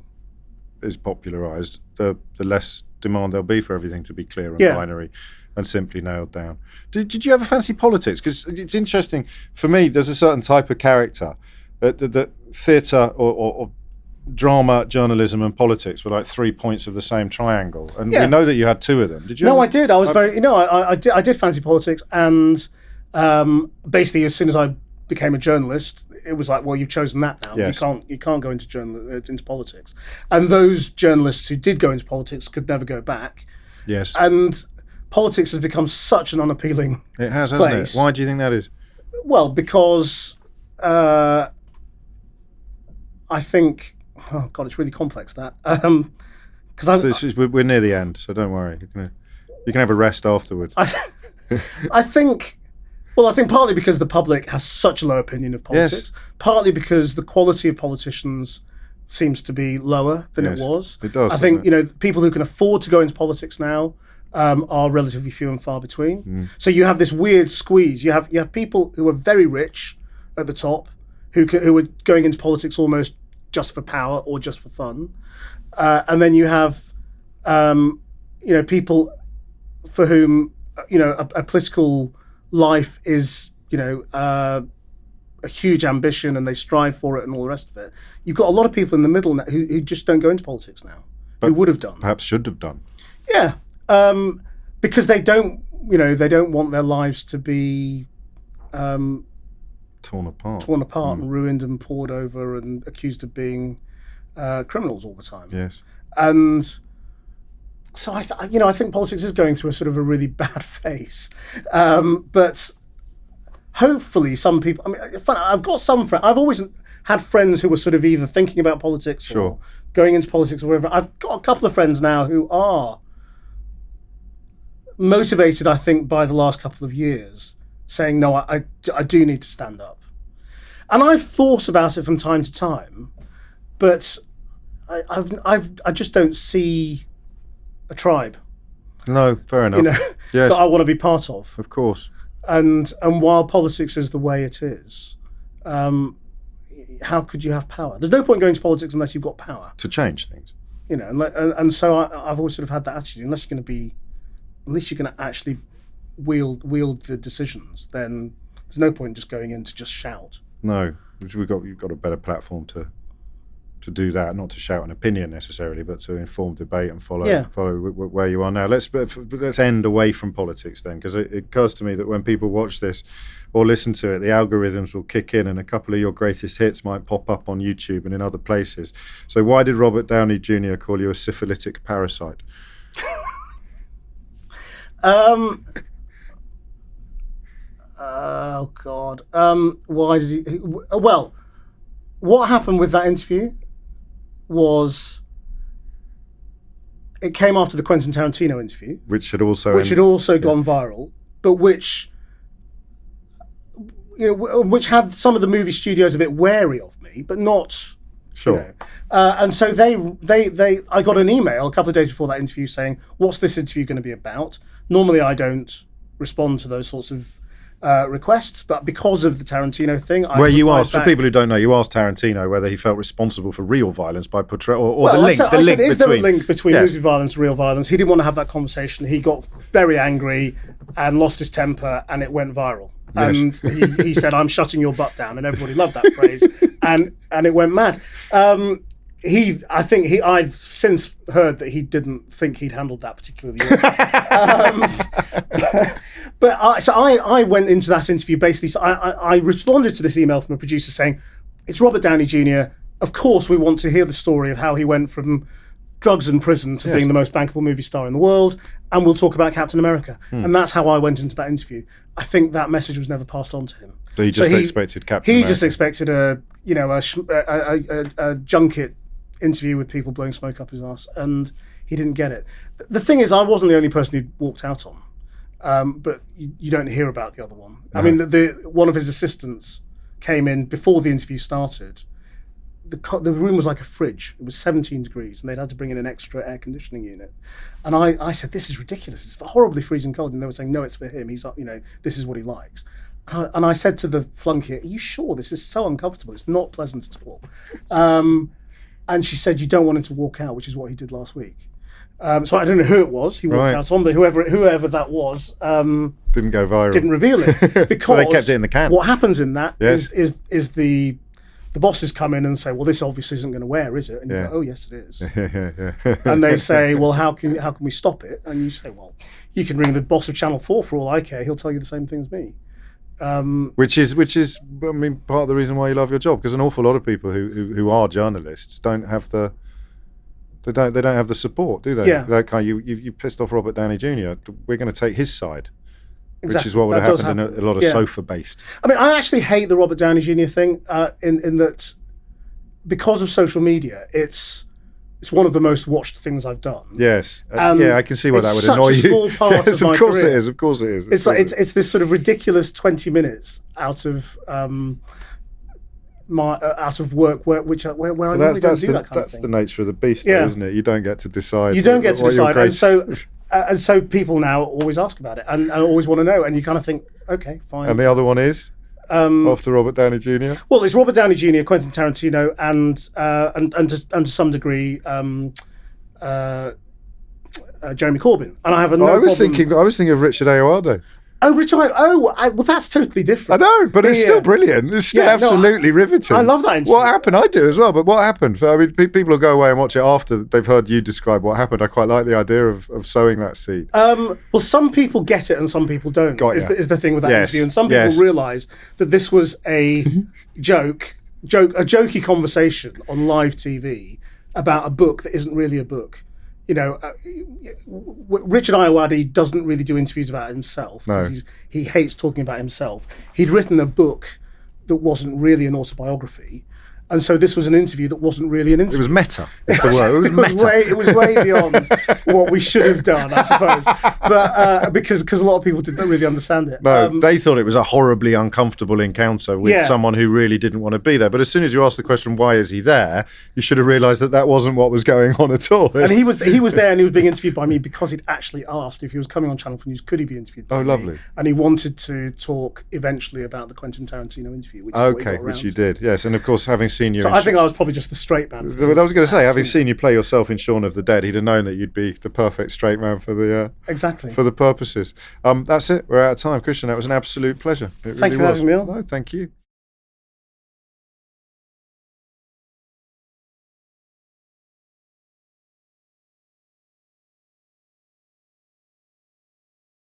is popularised, the less demand there'll be for everything to be clear and binary and simply nailed down. Did you ever fancy politics? Because it's interesting. For me, there's a certain type of character that theatre or drama, journalism and politics were like 3 points of the same triangle. And we know that you had two of them. Did you? No, I did. I was I did fancy politics, and basically as soon as I became a journalist, it was like, well, you've chosen that now. Yes. You can't go into politics. And those journalists who did go into politics could never go back. Yes. And politics has become such an unappealing It has, place. hasn't it? Why do you think that is? Well, because I think, oh God, it's really complex, that. Because we're near the end, so don't worry. You can have a rest afterwards. I think partly because the public has such a low opinion of politics, partly because the quality of politicians seems to be lower than it was. It does. I think people who can afford to go into politics now are relatively few and far between. So you have this weird squeeze. You have people who are very rich at the top who are going into politics almost just for power or just for fun, and then you have people for whom a political life is a huge ambition and they strive for it and all the rest of it. You've got a lot of people in the middle now who just don't go into politics now, but who would have done, perhaps should have done. Yeah, because they don't want their lives to be torn apart and ruined and poured over and accused of being criminals all the time. Yes, and so I think politics is going through a sort of a really bad phase, but hopefully some people. I mean, I've got some friends. I've always had friends who were sort of either thinking about politics or going into politics or whatever. I've got a couple of friends now who are motivated, I think, by the last couple of years, saying, no, I do need to stand up. And I've thought about it from time to time, but I just don't see a tribe. No, fair enough. That I want to be part of. Of course. And while politics is the way it is, how could you have power? There's no point going to politics unless you've got power to change things. And so I've always sort of had that attitude. Unless you're going to actually wield the decisions, then there's no point just going in to just shout. No, you've got a better platform to do that, not to shout an opinion necessarily, but to inform debate and follow where you are now. Let's end away from politics then, because it occurs to me that when people watch this or listen to it, the algorithms will kick in and a couple of your greatest hits might pop up on YouTube and in other places. So why did Robert Downey Jr. call you a syphilitic parasite? Oh God. Why did he? Well, what happened with that interview was it came after the Quentin Tarantino interview, which had also gone viral, but which which had some of the movie studios a bit wary of me, but not. Sure. And so I got an email a couple of days before that interview saying, "What's this interview going to be about?" Normally, I don't respond to those sorts of requests, but because of the Tarantino thing, where you asked, for people who don't know, you asked Tarantino whether he felt responsible for real violence by portraying, or the link. Is there a link between movie violence and real violence? He didn't want to have that conversation. He got very angry and lost his temper, and it went viral. And he said, "I'm shutting your butt down," and everybody loved that phrase, and it went mad. I've since heard that he didn't think he'd handled that particularly well. But I went into that interview basically. So I responded to this email from a producer saying, "It's Robert Downey Jr. Of course, we want to hear the story of how he went from drugs and prison to being the most bankable movie star in the world, and we'll talk about Captain America." And that's how I went into that interview. I think that message was never passed on to him. So he just expected Captain America. He just expected a junket interview with people blowing smoke up his arse, and he didn't get it. The thing is, I wasn't the only person who walked out on, but you don't hear about the other one. No. I mean, one of his assistants came in before the interview started. The room was like a fridge. It was 17 degrees, and they'd had to bring in an extra air conditioning unit. And I said, "This is ridiculous. It's horribly freezing cold." And they were saying, "No, it's for him. He's, this is what he likes." And I said to the flunky, "Are you sure? This is so uncomfortable. It's not pleasant at all." And she said, "You don't want him to walk out," which is what he did last week. So I don't know who it was he walked out on, but whoever that was didn't go viral. Didn't reveal it because so they kept it in the can. What happens in that is the bosses come in and say, "Well, this obviously isn't going to wear, is it?" And you go, "Oh, yes, it is." And they say, "Well, how can we stop it?" And you say, "Well, you can ring the boss of Channel 4 for all I care. He'll tell you the same thing as me." Which is, I mean, part of the reason why you love your job, because an awful lot of people who are journalists don't have the support, do they? Yeah. Like, you pissed off Robert Downey Jr. We're going to take his side. Exactly. Which is what would have happened in a lot of sofa-based. I mean, I actually hate the Robert Downey Jr. thing in that because of social media, it's one of the most watched things I've done. Yes, I can see why that would annoy you. It's such a small part of my career. Of course it is. It's like it's this sort of ridiculous 20 minutes out of work where I normally don't do that kind of thing. That's the nature of the beast, though, isn't it? You don't get to decide. You don't get to decide, and so people now always ask about it and always want to know, and you kind of think, okay, fine. And the other one is after Robert Downey Jr. Well, it's Robert Downey Jr., Quentin Tarantino, and to some degree Jeremy Corbyn. And I have I was thinking of Richard Ayoade. Oh, Richard! Well, that's totally different. I know, but it's still brilliant. It's still absolutely riveting. I love that interview. What happened? I do as well. But what happened? I mean, people will go away and watch it after they've heard you describe what happened. I quite like the idea of sowing that seed. Well, some people get it and some people don't. Is the thing with that interview, and some people realise that this was a jokey conversation on live TV about a book that isn't really a book. Richard Ayoade doesn't really do interviews about himself because he hates talking about himself. He'd written a book that wasn't really an autobiography, and so this was an interview that wasn't really an interview. It was meta. That's the word. It was meta. It was way beyond what we should have done, I suppose. But because a lot of people didn't really understand it. No, they thought it was a horribly uncomfortable encounter with someone who really didn't want to be there. But as soon as you asked the question, why is he there? You should have realised that wasn't what was going on at all. And he was there, and he was being interviewed by me because he'd actually asked if he was coming on Channel 4 News, could he be interviewed by me? Lovely. And he wanted to talk eventually about the Quentin Tarantino interview, which you did, yes. And of course, having seen you... So I think I was probably just the straight man. But I was going to say, having seen you play yourself in Shaun of the Dead, he'd have known that you'd be the perfect straight man for the for the purposes. That's it. We're out of time, Krishnan. That was an absolute pleasure. Thank you for having me on. No, thank you.